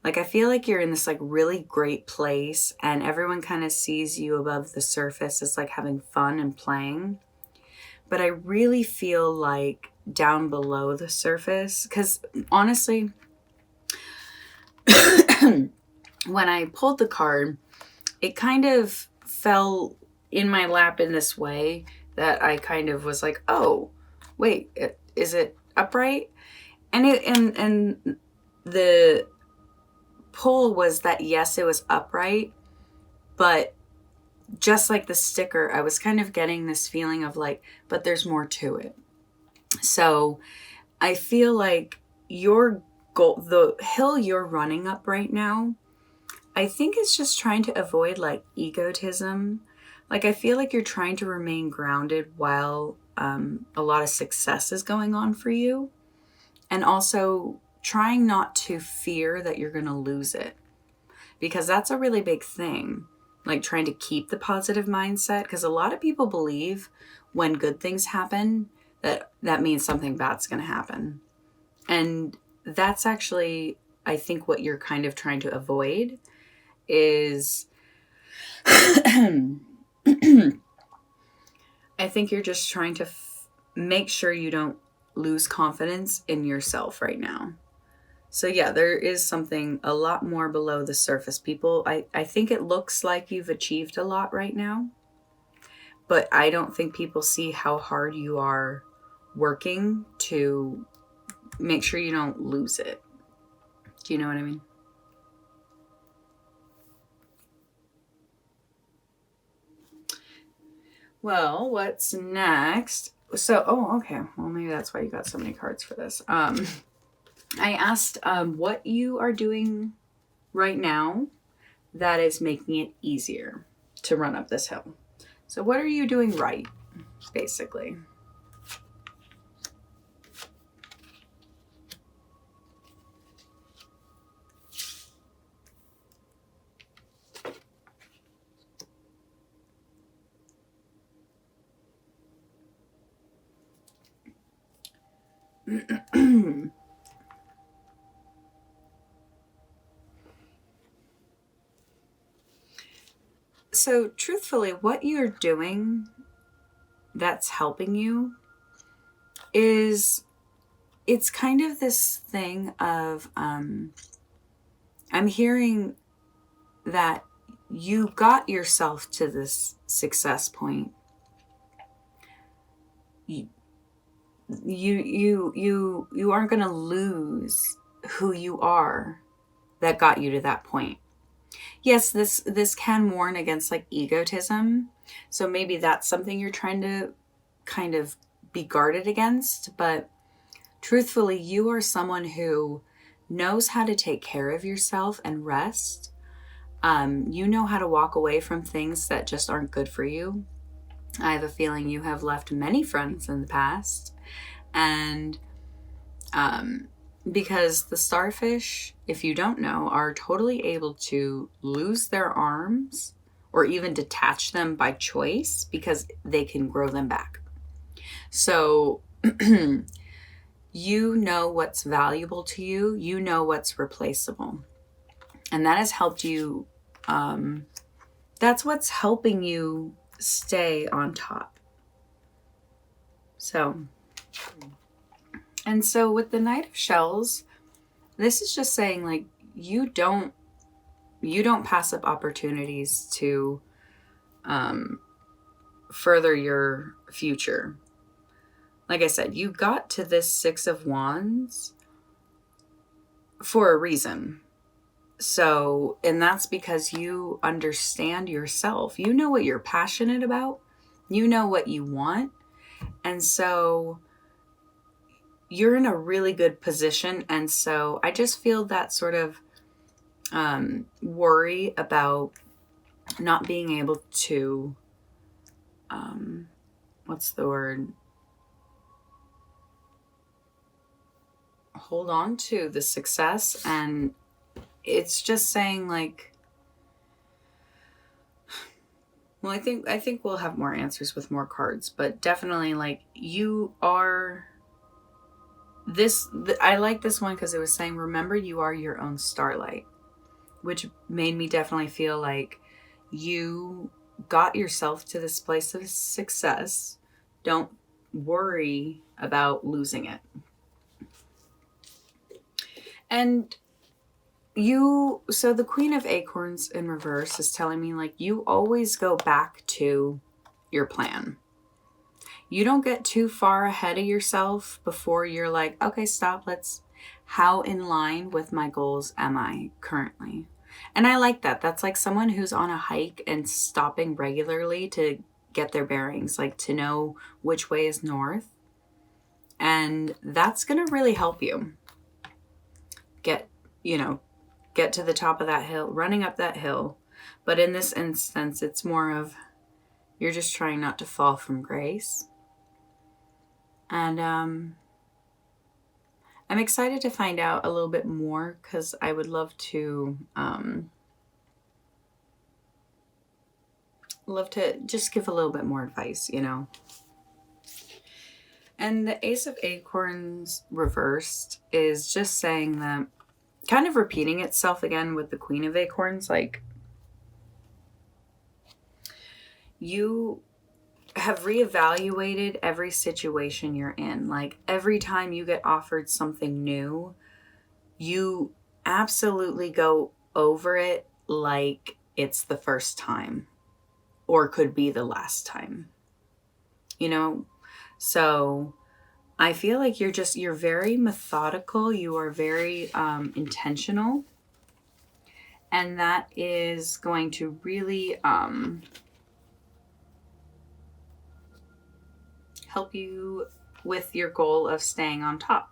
Like, I feel like you're in this like really great place and everyone kind of sees you above the surface as like having fun and playing. But I really feel like down below the surface, because honestly, when I pulled the card, it kind of fell in my lap in this way that I kind of was like, oh, wait, is it upright? And the pull was that, yes, it was upright, but just like the sticker, I was kind of getting this feeling of like, but there's more to it. So I feel like your goal, the hill you're running up right now, I think it's just trying to avoid like egotism. Like I feel like you're trying to remain grounded while a lot of success is going on for you. And also trying not to fear that you're going to lose it. Because that's a really big thing. Like trying to keep the positive mindset. Because a lot of people believe when good things happen, that means something bad's going to happen. And that's actually, I think, what you're kind of trying to avoid is I think you're just trying to make sure you don't lose confidence in yourself right now. So yeah, there is something a lot more below the surface. People, I think it looks like you've achieved a lot right now, but I don't think people see how hard you are working to make sure you don't lose it. Do you know what I mean? Well, what's next? So, okay. Well, maybe that's why you got so many cards for this. I asked what you are doing right now that is making it easier to run up this hill. So what are you doing right, basically? So truthfully, what you're doing that's helping you is, it's kind of this thing of I'm hearing that you got yourself to this success point. You aren't going to lose who you are. that got you to that point. Yes, this can warn against like egotism. So maybe that's something you're trying to kind of be guarded against. But truthfully, you are someone who knows how to take care of yourself and rest. You know how to walk away from things that just aren't good for you. I have a feeling you have left many friends in the past. And because the starfish, if you don't know, are totally able to lose their arms or even detach them by choice because they can grow them back. So you know what's valuable to you. You know what's replaceable. And that has helped you. That's what's helping you stay on top. So with the Knight of Shells, this is just saying like you don't pass up opportunities to further your future. Like I said, you got to this Six of Wands for a reason. So, and that's because you understand yourself. You know what you're passionate about. You know what you want. And so you're in a really good position. And so I just feel that sort of worry about not being able to, what's the word? Hold on to the success. And it's just saying like, well, I think we'll have more answers with more cards, but definitely like you are I like this one because it was saying, remember you are your own starlight, which made me definitely feel like you got yourself to this place of success. Don't worry about losing it. And so the Queen of Acorns in reverse is telling me like you always go back to your plan. You don't get too far ahead of yourself before you're like, okay, stop. How in line with my goals am I currently? And I like that. That's like someone who's on a hike and stopping regularly to get their bearings, like to know which way is north. And that's going to really help you get to the top of that hill, running up that hill. But in this instance, it's more of you're just trying not to fall from grace. And I'm excited to find out a little bit more because I would love to just give a little bit more advice, And the Ace of Acorns reversed is just saying that, kind of repeating itself again with the Queen of Acorns, like you have reevaluated every situation you're in. Like every time you get offered something new, you absolutely go over it like it's the first time or could be the last time, So I feel like you're very methodical. You are very intentional. And that is going to really help you with your goal of staying on top.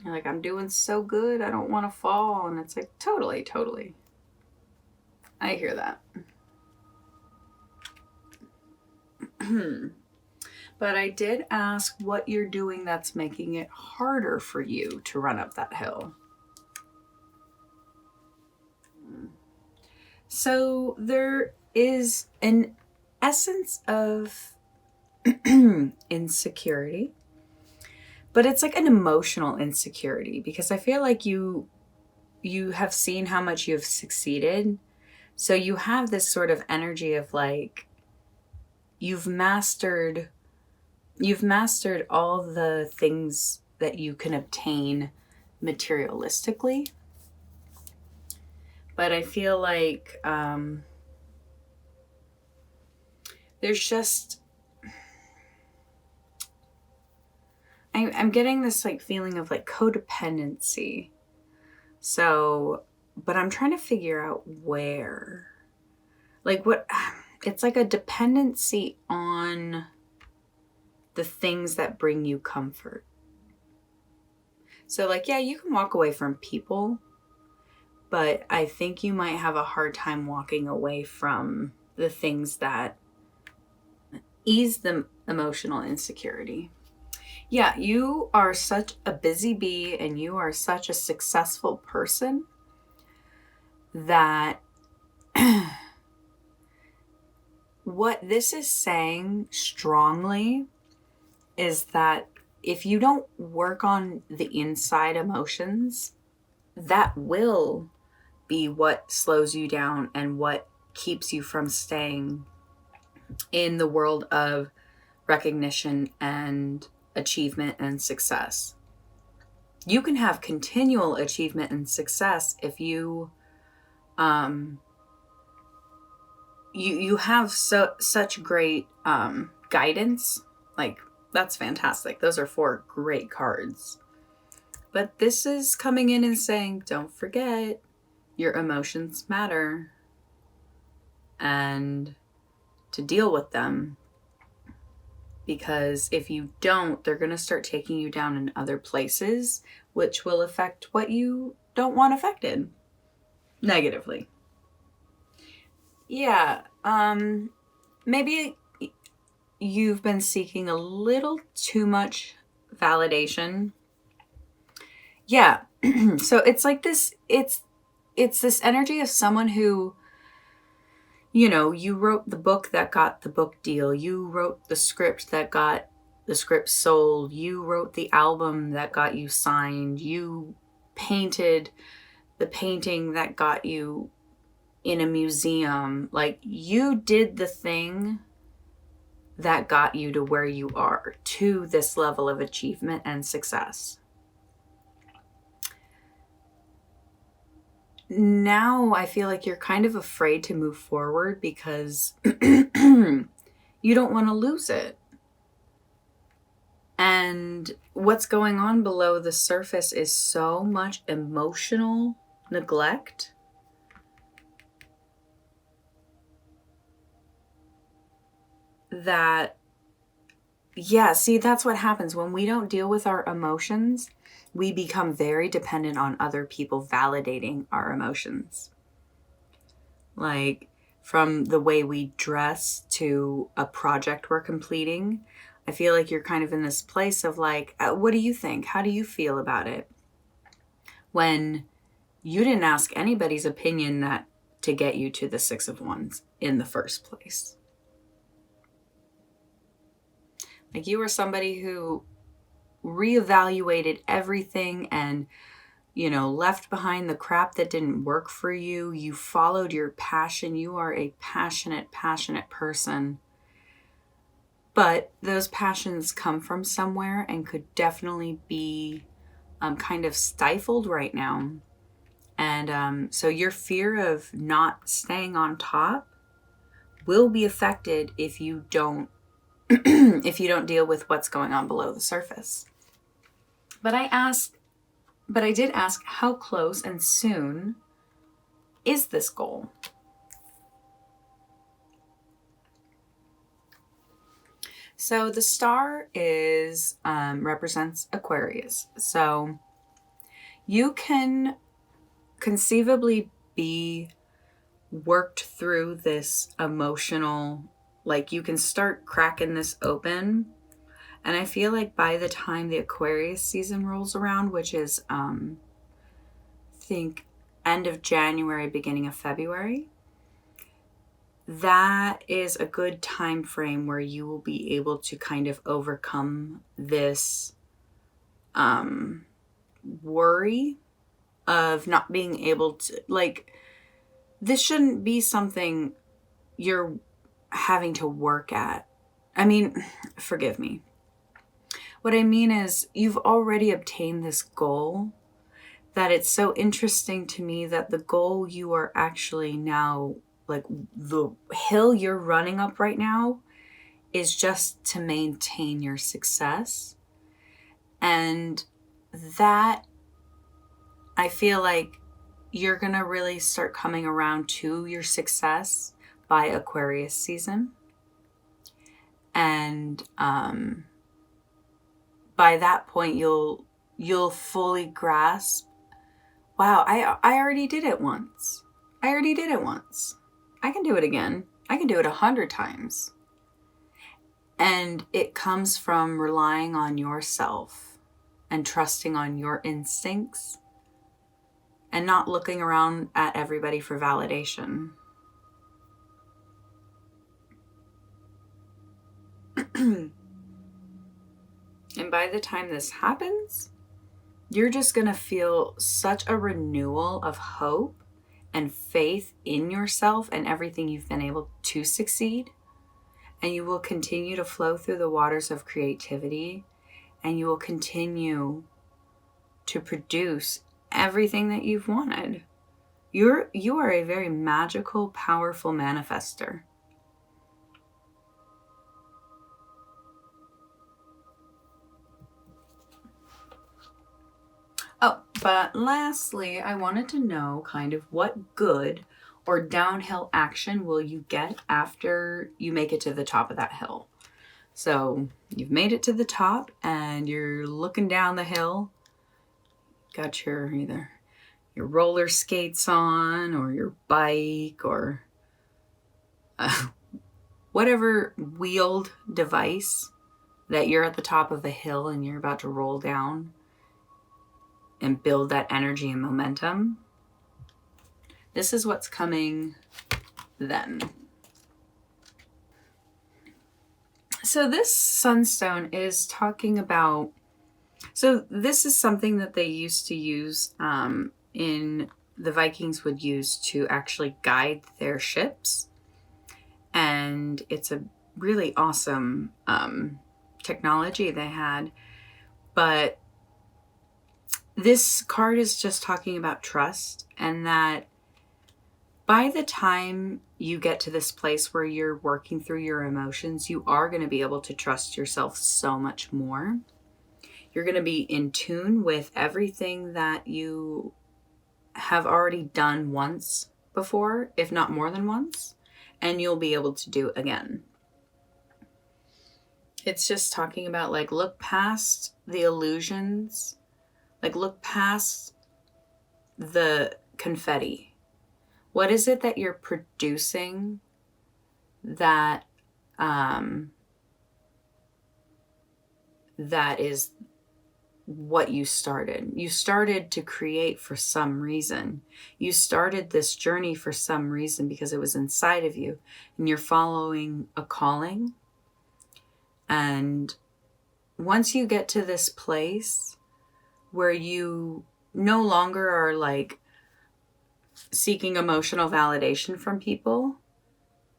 You're like, I'm doing so good, I don't want to fall. And it's like, totally. I hear that. But I did ask what you're doing that's making it harder for you to run up that hill. So there is an essence of insecurity, but it's like an emotional insecurity because I feel like you have seen how much you've succeeded. So you have this sort of energy of like, you've mastered all the things that you can obtain materialistically. But I feel like there's just, I'm getting this like feeling of like codependency. So, but I'm trying to figure out where. Like what, it's like a dependency on the things that bring you comfort. So like, yeah, you can walk away from people, but I think you might have a hard time walking away from the things that ease the emotional insecurity. Yeah, you are such a busy bee and you are such a successful person that what this is saying strongly is that if you don't work on the inside emotions, that will be what slows you down and what keeps you from staying in the world of recognition and achievement and success. You can have continual achievement and success if you you have such great guidance. Like, that's fantastic. Those are 4 great cards. But this is coming in and saying, don't forget, your emotions matter. And to deal with them. Because if you don't, they're going to start taking you down in other places, which will affect what you don't want affected negatively. Yeah, maybe you've been seeking a little too much validation. Yeah. So it's like this, it's this energy of someone who, you know, you wrote the book that got the book deal. You wrote the script that got the script sold. You wrote the album that got you signed. You painted the painting that got you in a museum. Like, you did the thing that got you to where you are, to this level of achievement and success. Now I feel like you're kind of afraid to move forward because you don't want to lose it. And what's going on below the surface is so much emotional neglect that, yeah, see, that's what happens when we don't deal with our emotions. We become very dependent on other people validating our emotions. Like, from the way we dress to a project we're completing, I feel like you're kind of in this place of like, what do you think? How do you feel about it? When you didn't ask anybody's opinion that to get you to the 6 of Wands in the first place. Like, you were somebody who reevaluated everything and, you know, left behind the crap that didn't work for you. You followed your passion. You are a passionate person. But those passions come from somewhere and could definitely be kind of stifled right now. And so your fear of not staying on top will be affected if you don't if you don't deal with what's going on below the surface. But I did ask, how close and soon is this goal? So the star is represents Aquarius. So you can conceivably be worked through this emotional, like, you can start cracking this open. And I feel like by the time the Aquarius season rolls around, which is, I think, end of January, beginning of February, that is a good time frame where you will be able to kind of overcome this worry of not being able to, like, this shouldn't be something you're having to work at. I mean, forgive me. What I mean is, you've already obtained this goal, that it's so interesting to me that the goal you are actually now, like, the hill you're running up right now is just to maintain your success. And that I feel like you're going to really start coming around to your success by Aquarius season. And by that point, you'll fully grasp, wow, I already did it once. I already did it once. I can do it again. I can do it 100 times. And it comes from relying on yourself and trusting on your instincts and not looking around at everybody for validation. And by the time this happens, you're just going to feel such a renewal of hope and faith in yourself and everything you've been able to succeed. And you will continue to flow through the waters of creativity, and you will continue to produce everything that you've wanted. You are a very magical, powerful manifester. Oh, but lastly, I wanted to know kind of what good or downhill action will you get after you make it to the top of that hill. So you've made it to the top and you're looking down the hill. Got your either your roller skates on or your bike or whatever wheeled device that you're at the top of the hill and you're about to roll down and build that energy and momentum. This is what's coming then. So this sunstone is talking about, so this is something that they used to use in the Vikings would use to actually guide their ships. And it's a really awesome technology they had. But this card is just talking about trust, and that by the time you get to this place where you're working through your emotions, you are going to be able to trust yourself so much more. You're going to be in tune with everything that you have already done once before, if not more than once, and you'll be able to do it again. It's just talking about like look past the illusions, like look past the confetti. What is it that you're producing that that is what you started? You started to create for some reason. You started this journey for some reason because it was inside of you and you're following a calling. And once you get to this place where you no longer are like seeking emotional validation from people,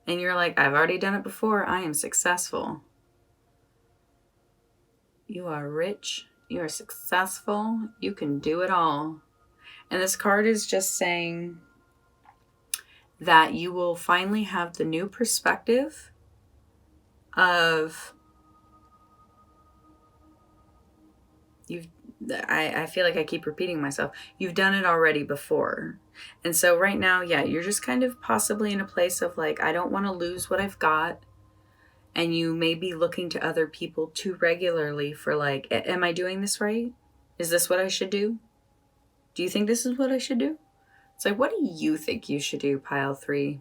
and you're like, I've already done it before, I am successful. You are rich, you are successful, you can do it all. And this card is just saying that you will finally have the new perspective of I feel like I keep repeating myself. You've done it already before. And so right now, yeah, you're just kind of possibly in a place of like, I don't want to lose what I've got. And you may be looking to other people too regularly for like, am I doing this right? Is this what I should do? Do you think this is what I should do? It's like, what do you think you should do, pile 3?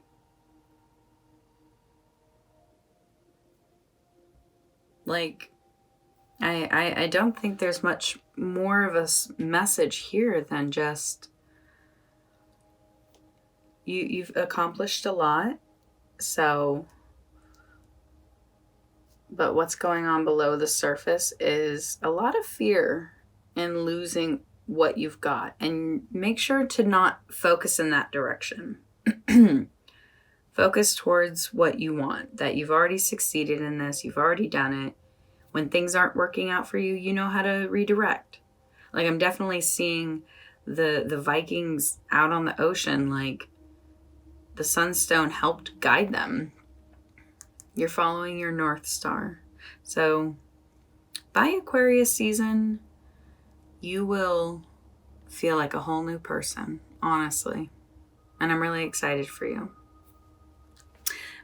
Like, I don't think there's much more of a message here than just you've accomplished a lot. So, but what's going on below the surface is a lot of fear in losing what you've got. And make sure to not focus in that direction. Focus towards what you want, that you've already succeeded in this, you've already done it. When things aren't working out for you, you know how to redirect. Like, I'm definitely seeing the Vikings out on the ocean, like the Sunstone helped guide them. You're following your North Star. So by Aquarius season, you will feel like a whole new person, honestly. And I'm really excited for you.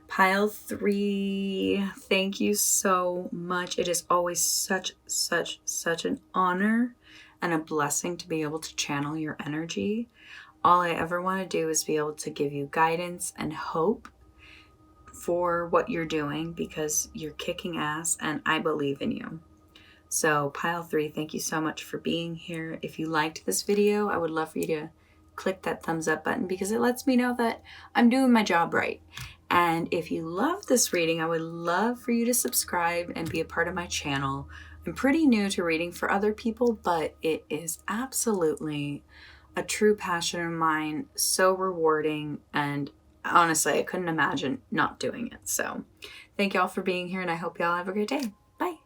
Pile 3, thank you so much. It is always such an honor and a blessing to be able to channel your energy. All I ever want to do is be able to give you guidance and hope for what you're doing, because you're kicking ass and I believe in you. So Pile 3, thank you so much for being here. If you liked this video, I would love for you to click that thumbs up button, because it lets me know that I'm doing my job right. And if you love this reading, I would love for you to subscribe and be a part of my channel. I'm pretty new to reading for other people, but it is absolutely a true passion of mine, so rewarding, and honestly, I couldn't imagine not doing it. So thank y'all for being here, and I hope y'all have a great day. Bye.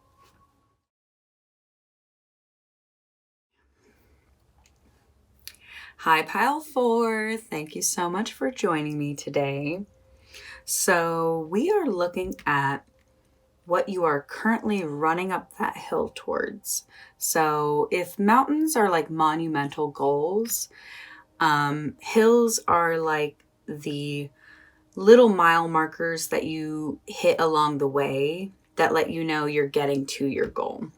Hi, Pile 4. Thank you so much for joining me today. So we are looking at what you are currently running up that hill towards. So if mountains are like monumental goals, hills are like the little mile markers that you hit along the way that let you know you're getting to your goal.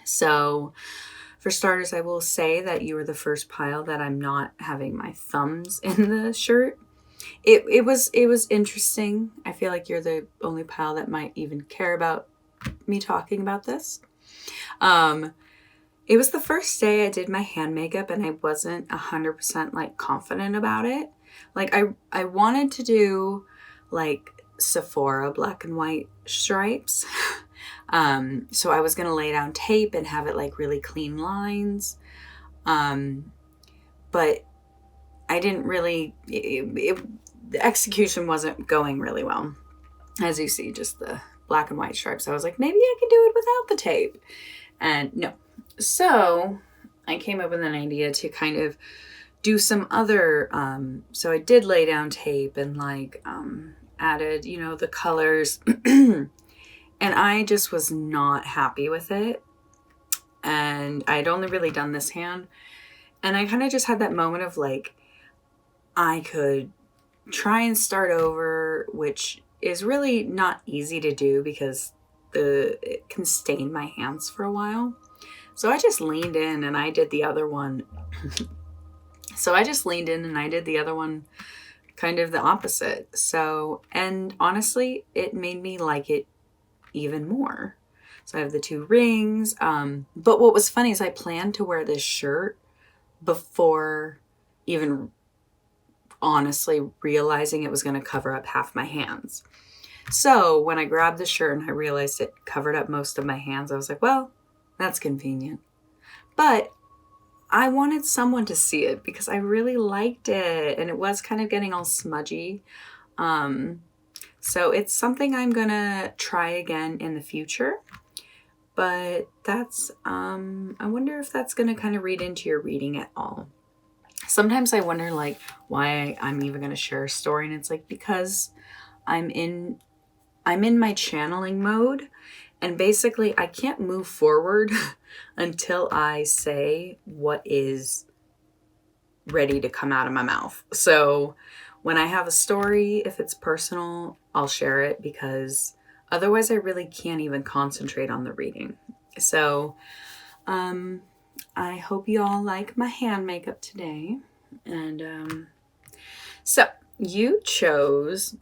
So for starters, I will say that you were the first pile that I'm not having my thumbs in the shirt. It was interesting. I feel like you're the only pile that might even care about me talking about this. It was the first day I did my hand makeup, and I wasn't 100% like confident about it. Like I wanted to do like Sephora black and white stripes. So I was going to lay down tape and have it like really clean lines. But I didn't really, the execution wasn't going really well. As you see, just the black and white stripes. I was like, maybe I could do it without the tape. And no. So I came up with an idea to kind of do some other, so I did lay down tape and like added, you know, the colors. And I just was not happy with it. And I'd only really done this hand. And I kind of just had that moment of like, I could try and start over, which is really not easy to do because it can stain my hands for a while. So I just leaned in and I did the other one. Kind of the opposite. So, and honestly, it made me like it even more. So I have the 2 rings. But what was funny is I planned to wear this shirt before even honestly realizing it was going to cover up half my hands. So when I grabbed the shirt and I realized it covered up most of my hands, I was like, well, that's convenient. But I wanted someone to see it because I really liked it, and it was kind of getting all smudgy. So it's something I'm going to try again in the future. But that's, I wonder if that's going to kind of read into your reading at all. Sometimes I wonder like why I'm even going to share a story, and it's like because I'm in my channeling mode, and basically I can't move forward until I say what is ready to come out of my mouth. So when I have a story, if it's personal, I'll share it, because otherwise I really can't even concentrate on the reading. So I hope you all like my hand makeup today. And so you chose,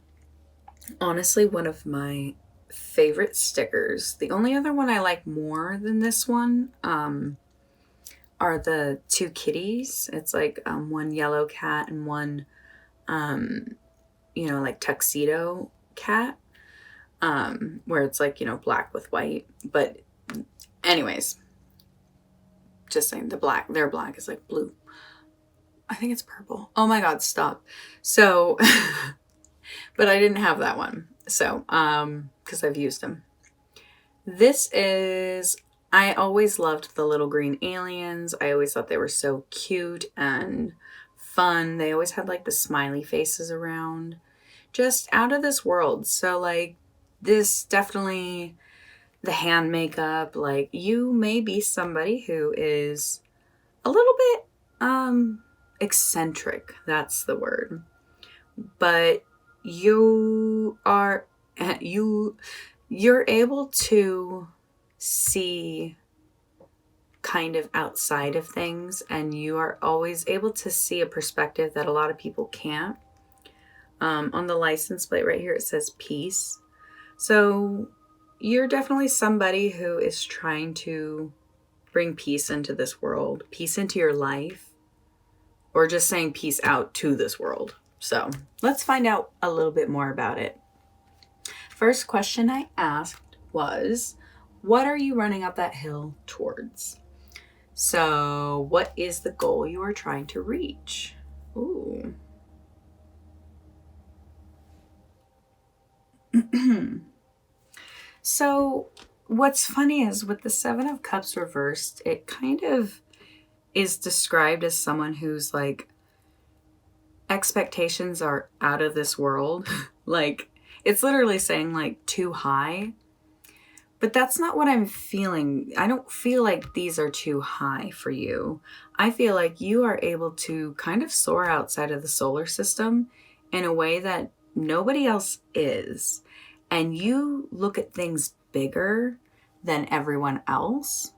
honestly, one of my favorite stickers. The only other one I like more than this one are the 2 kitties. It's like one yellow cat and one, you know, like tuxedo cat, where it's like, you know, black with white. But anyways, just saying their black is like blue. I think it's purple. Oh my God, stop. So, but I didn't have that one. So, because I've used them. This is, I always loved the little green aliens. I always thought they were so cute and fun. They always had like the smiley faces around. Just out of this world. So like this definitely, the hand makeup, like you may be somebody who is a little bit eccentric, that's the word. But you are you're able to see kind of outside of things, and you are always able to see a perspective that a lot of people can't. On the license plate right here, it says peace. So you're definitely somebody who is trying to bring peace into this world, peace into your life, or just saying peace out to this world. So let's find out a little bit more about it. First question I asked was, what are you running up that hill towards? So what is the goal you are trying to reach? Ooh. So what's funny is with the Seven of Cups reversed, it kind of is described as someone who's like, expectations are out of this world. Like, it's literally saying like too high. But that's not what I'm feeling. I don't feel like these are too high for you. I feel like you are able to kind of soar outside of the solar system in a way that nobody else is. And you look at things bigger than everyone else.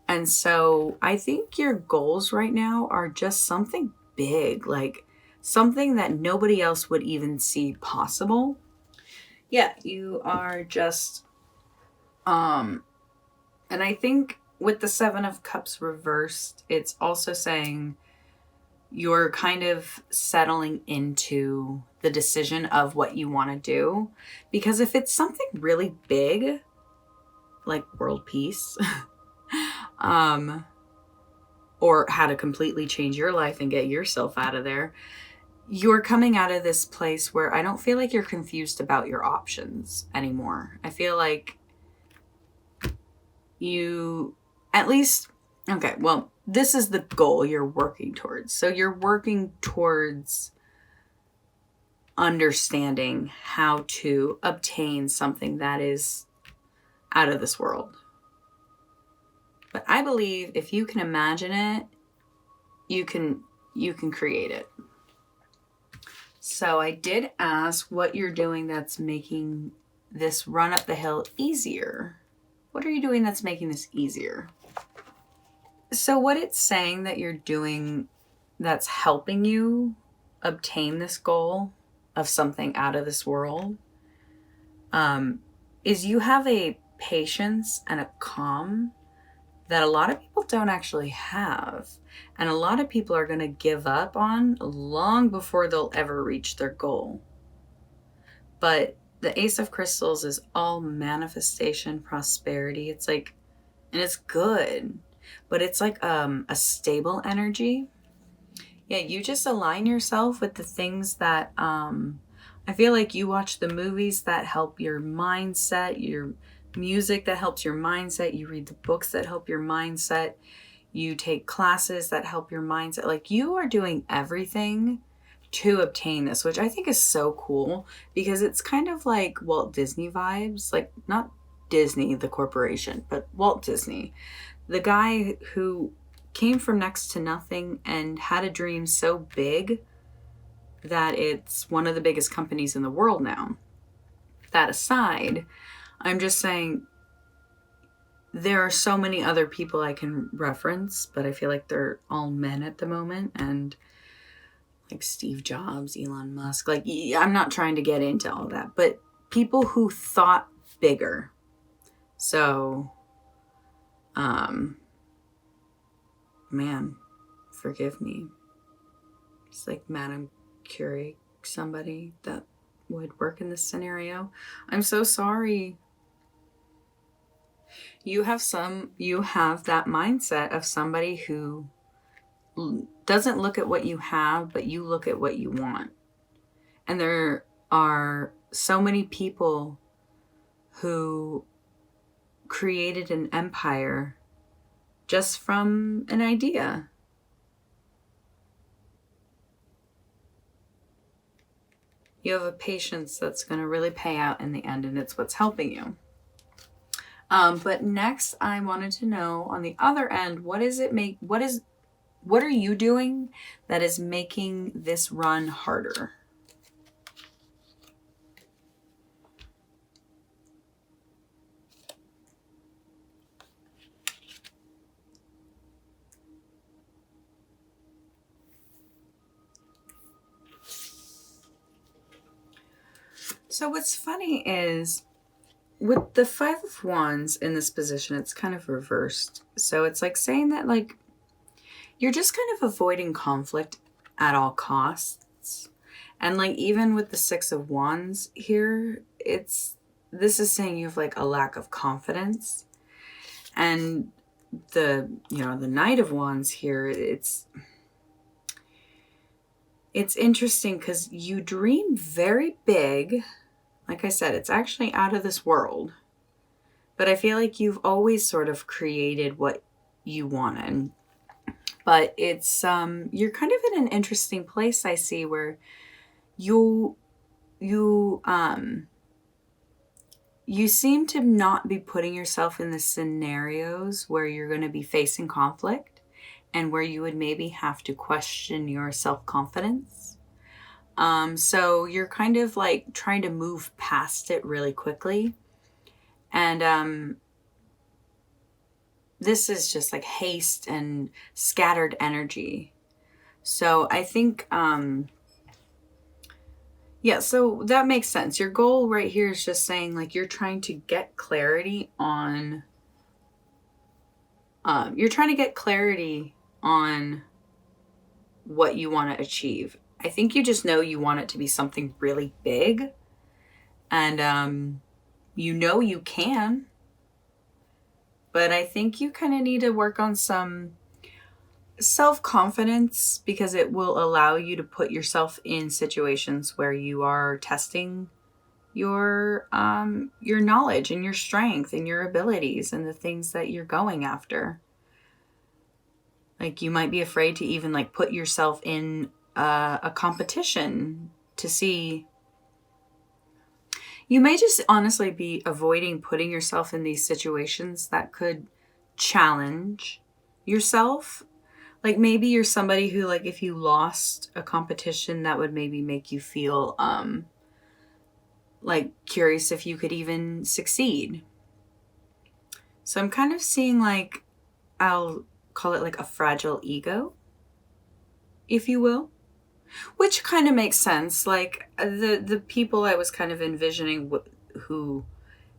And so I think your goals right now are just something big, like something that nobody else would even see possible. Yeah, you are just and I think with the Seven of Cups reversed, it's also saying you're kind of settling into the decision of what you want to do. Because if it's something really big, like world peace, or how to completely change your life and get yourself out of there, you're coming out of this place where I don't feel like you're confused about your options anymore. I feel like you, at least, okay, well, this is the goal you're working towards. So you're working towards understanding how to obtain something that is out of this world. But I believe if you can imagine it, you can create it. So I did ask what you're doing that's making this run up the hill easier. What are you doing that's making this easier? So what it's saying that you're doing that's helping you obtain this goal of something out of this world is you have a patience and a calm that a lot of people don't actually have. And a lot of people are going to give up on long before they'll ever reach their goal. But the Ace of Crystals is all manifestation, prosperity. It's like, and it's good, but it's like a stable energy. Yeah, you just align yourself with the things that I feel like you watch the movies that help your mindset, your music that helps your mindset, you read the books that help your mindset, you take classes that help your mindset. Like, you are doing everything to obtain this, which I think is so cool because it's kind of like Walt Disney vibes. Like, not Disney, the corporation, but Walt Disney, the guy who came from next to nothing and had a dream so big that it's one of the biggest companies in the world now. That aside, I'm just saying there are so many other people I can reference, but I feel like they're all men at the moment. And like Steve Jobs, Elon Musk, like, I'm not trying to get into all that, but people who thought bigger. So, man, forgive me. It's like Madame Curie, somebody that would work in this scenario. I'm so sorry. You have that mindset of somebody who doesn't look at what you have, but you look at what you want. And there are so many people who created an empire just from an idea. You have a patience that's going to really pay out in the end, and it's what's helping you. But next, I wanted to know on the other end, what is What are you doing that is making this run harder? So what's funny is with the Five of Wands in this position, it's kind of reversed. So it's like saying that like you're just kind of avoiding conflict at all costs. And like even with the Six of Wands here, this is saying you have like a lack of confidence. And the Knight of Wands here, it's interesting because you dream very big. Like I said, it's actually out of this world. But I feel like you've always sort of created what you wanted. But it's you're kind of in an interesting place, I see, where you seem to not be putting yourself in the scenarios where you're going to be facing conflict and where you would maybe have to question your self-confidence. So you're kind of like trying to move past it really quickly. And this is just like haste and scattered energy. So I think, yeah, so that makes sense. Your goal right here is just saying like you're trying to get clarity on, what you want to achieve. I think you just know you want it to be something really big, and you can, but I think you kind of need to work on some self-confidence because it will allow you to put yourself in situations where you are testing your knowledge and your strength and your abilities and the things that you're going after. Like you might be afraid to even like put yourself in a competition to see. You may just honestly be avoiding putting yourself in these situations that could challenge yourself. Like maybe you're somebody who like if you lost a competition that would maybe make you feel like curious if you could even succeed. So I'm kind of seeing like, I'll call it like a fragile ego, if you will, which kind of makes sense. Like the people I was kind of envisioning who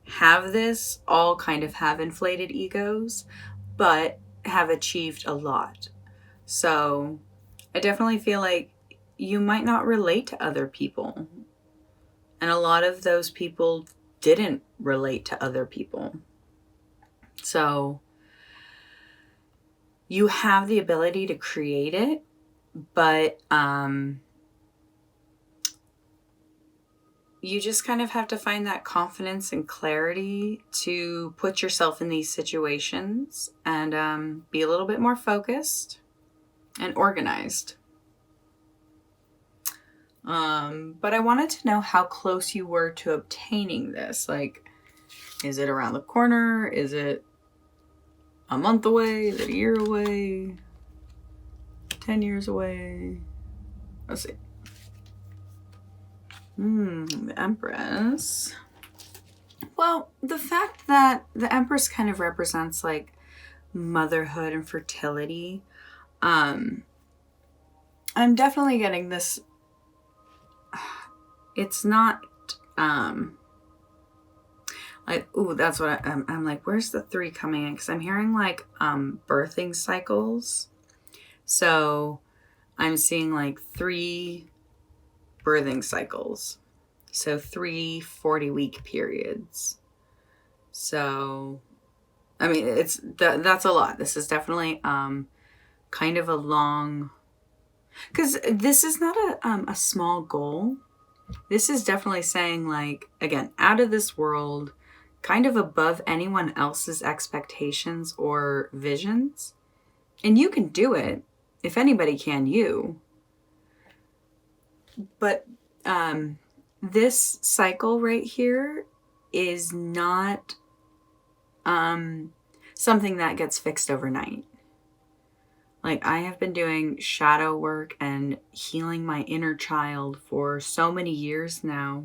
have this all kind of have inflated egos, but have achieved a lot. So I definitely feel like you might not relate to other people. And a lot of those people didn't relate to other people. So you have the ability to create it, but you just kind of have to find that confidence and clarity to put yourself in these situations and be a little bit more focused and organized. But I wanted to know how close you were to obtaining this. Like, is it around the corner? Is it a month away? Is it a year away? 10 years away? Let's see. The Empress. Well, the fact that the Empress kind of represents like motherhood and fertility, I'm definitely getting this. It's not like, ooh, that's what I'm like, where's the 3 coming in? Because I'm hearing like birthing cycles. So I'm seeing like 3 birthing cycles. So 3 40-week periods. So, I mean, that's a lot. This is definitely kind of a long, because this is not a small goal. This is definitely saying like, again, out of this world, kind of above anyone else's expectations or visions. And you can do it. If anybody can, you. But this cycle right here is not something that gets fixed overnight. Like, I have been doing shadow work and healing my inner child for so many years now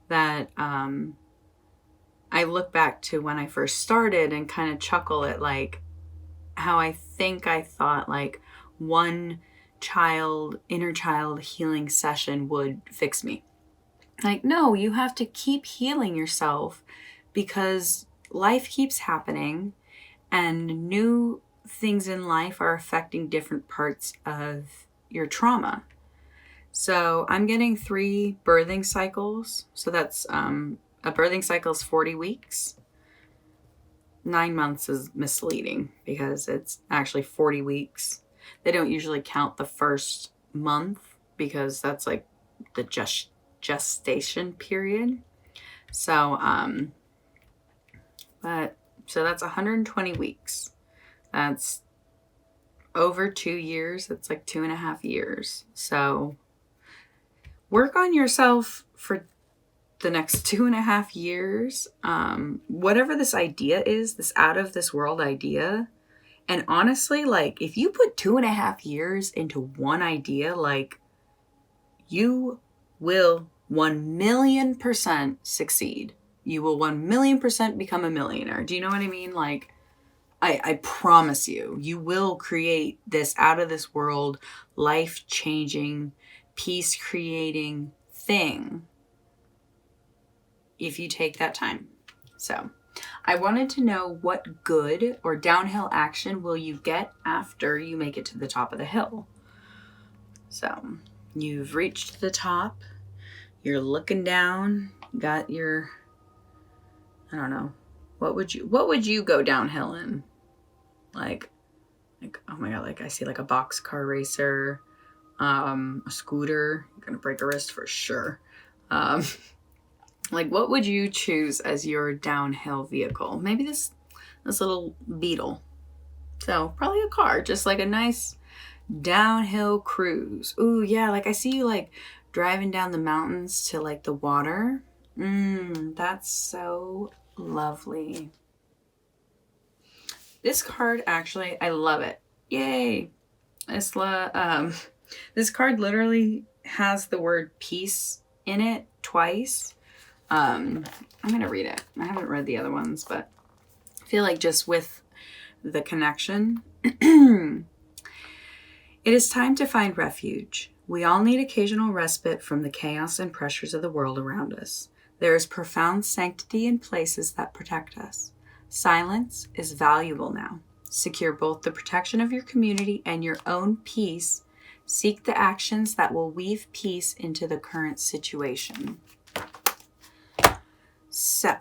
that I look back to when I first started and kind of chuckle at like how I think I thought like one inner child healing session would fix me. Like, no, you have to keep healing yourself because life keeps happening and new things in life are affecting different parts of your trauma. So I'm getting 3 birthing cycles. So that's a birthing cycle is 40 weeks. 9 months is misleading because it's actually 40 weeks. They don't usually count the first month because that's like the gestation period. So, so that's 120 weeks. That's over 2 years. That's like 2.5 years. So work on yourself for the next 2.5 years. Whatever this idea is, this out of this world idea. And honestly, like if you put 2.5 years into one idea, like you will 1,000,000% succeed. You will 1,000,000% become a millionaire. Do you know what I mean? Like, I promise you, you will create this out of this world, life-changing, peace-creating thing if you take that time. So I wanted to know what good or downhill action will you get after you make it to the top of the hill. So you've reached the top. You're looking down. Got your, I don't know. What would you go downhill in? Like, oh my God, like I see like a boxcar racer, a scooter. You're gonna break a wrist for sure. Like, what would you choose as your downhill vehicle? Maybe this little Beetle. So probably a car, just like a nice downhill cruise. Ooh, yeah, like I see you like driving down the mountains to like the water. That's so lovely. This card actually, I love it. Yay! This card literally has the word peace in it twice. I'm gonna read it. I haven't read the other ones, but I feel like just with the connection. It is time to find refuge. We all need occasional respite from the chaos and pressures of the world around us. There is profound sanctity in places that protect us. Silence is valuable now. Secure both the protection of your community and your own peace. Seek the actions that will weave peace into the current situation. So,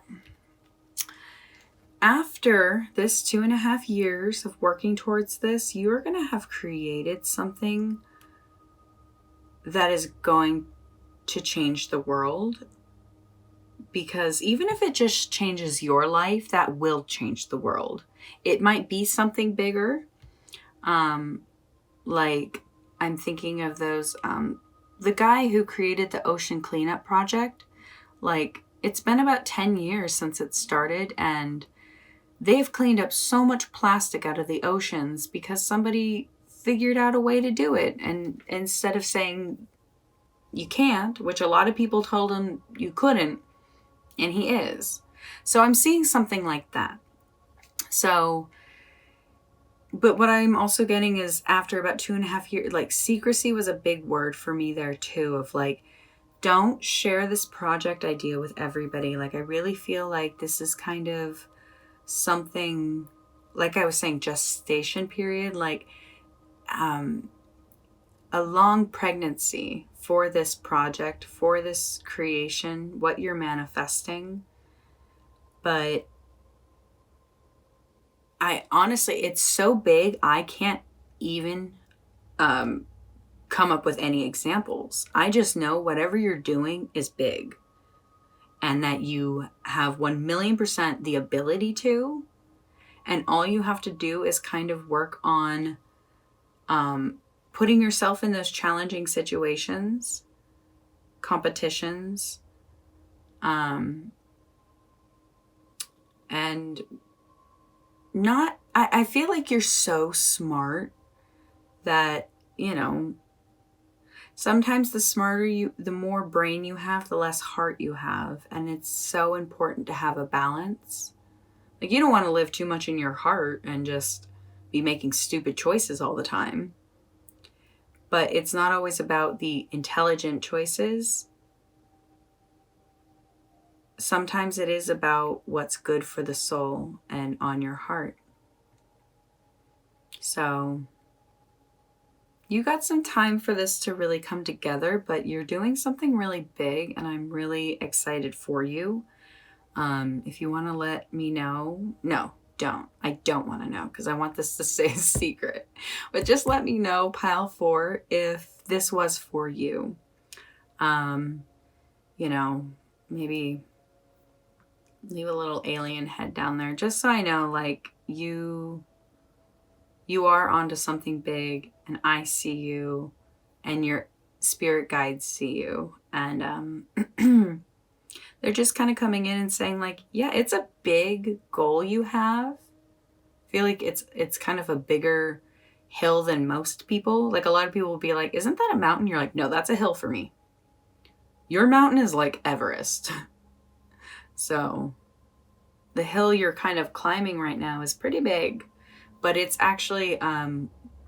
after this 2.5 years of working towards this, you are going to have created something that is going to change the world. Because even if it just changes your life, that will change the world. It might be something bigger. Like I'm thinking of those, the guy who created the Ocean Cleanup Project, like it's been about 10 years since it started and they've cleaned up so much plastic out of the oceans because somebody figured out a way to do it. And instead of saying you can't, which a lot of people told him you couldn't, and he is. So I'm seeing something like that. So, but what I'm also getting is after about 2.5 years, like secrecy was a big word for me there too, of like, don't share this project idea with everybody. Like, I really feel like this is kind of something, like I was saying, gestation period, like a long pregnancy for this project, for this creation, what you're manifesting. But I honestly, it's so big, I can't even come up with any examples. I just know whatever you're doing is big and that you have 1,000,000% the ability to, and all you have to do is kind of work on putting yourself in those challenging situations, competitions, and not, I feel like you're so smart that, sometimes the more brain you have, the less heart you have. And it's so important to have a balance. Like, you don't want to live too much in your heart and just be making stupid choices all the time. But it's not always about the intelligent choices. Sometimes it is about what's good for the soul and on your heart. So you got some time for this to really come together, but you're doing something really big, and I'm really excited for you. If you want to let me know, no, don't. I don't want to know, because I want this to stay a secret. But just let me know, pile 4, if this was for you. Maybe leave a little alien head down there, just so I know, like, you are onto something big, and I see you, and your spirit guides see you. And they're just kind of coming in and saying, like, yeah, it's a big goal you have. I feel like it's kind of a bigger hill than most people. Like, a lot of people will be like, isn't that a mountain? You're like, no, that's a hill for me. Your mountain is like Everest. So the hill you're kind of climbing right now is pretty big, but it's actually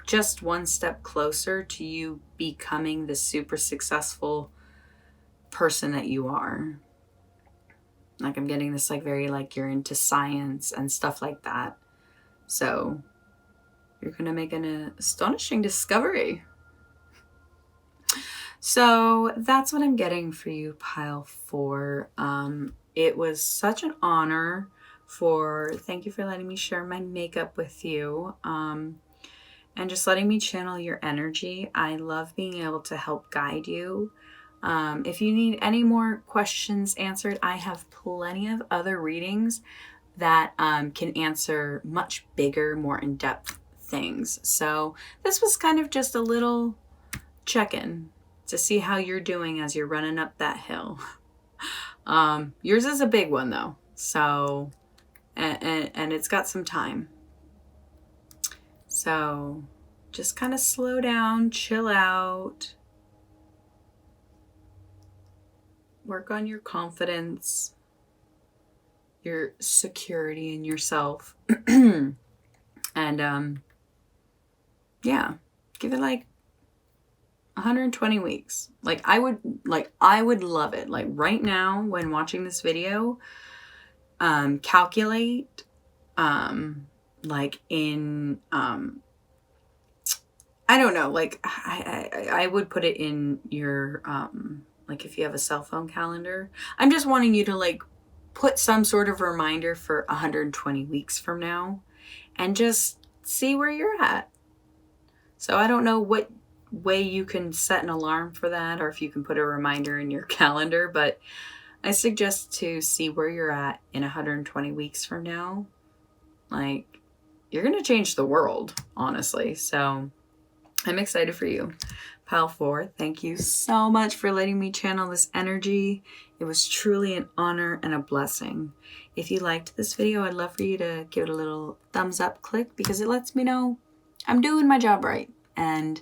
just one step closer to you becoming the super successful person that you are. Like, I'm getting this, like, very, like, you're into science and stuff like that. So you're going to make an astonishing discovery. So that's what I'm getting for you, pile 4. It was such an honor. Thank you for letting me share my makeup with you. And just letting me channel your energy. I love being able to help guide you. If you need any more questions answered, I have plenty of other readings that can answer much bigger, more in-depth things. So this was kind of just a little check-in to see how you're doing as you're running up that hill. Yours is a big one, though. So, and it's got some time. So just kind of slow down, chill out. Work on your confidence, your security in yourself. And yeah, give it like 120 weeks. I would love it. Like, right now when watching this video, calculate like in I don't know, like I would put it in your like, if you have a cell phone calendar. I'm just wanting you to, like, put some sort of reminder for 120 weeks from now and just see where you're at. So I don't know what way you can set an alarm for that, or if you can put a reminder in your calendar, but I suggest to see where you're at in 120 weeks from now. Like, you're going to change the world, honestly. So I'm excited for you. Pile 4, thank you so much for letting me channel this energy. It was truly an honor and a blessing. If you liked this video, I'd love for you to give it a little thumbs up click, because it lets me know I'm doing my job right. And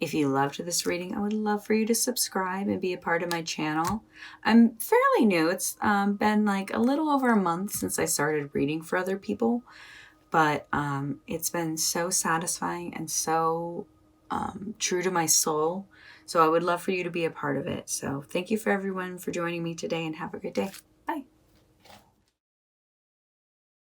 if you loved this reading, I would love for you to subscribe and be a part of my channel. I'm fairly new. It's been like a little over a month since I started reading for other people, but it's been so satisfying and so true to my soul. So I would love for you to be a part of it. So thank you for everyone for joining me today, and have a great day.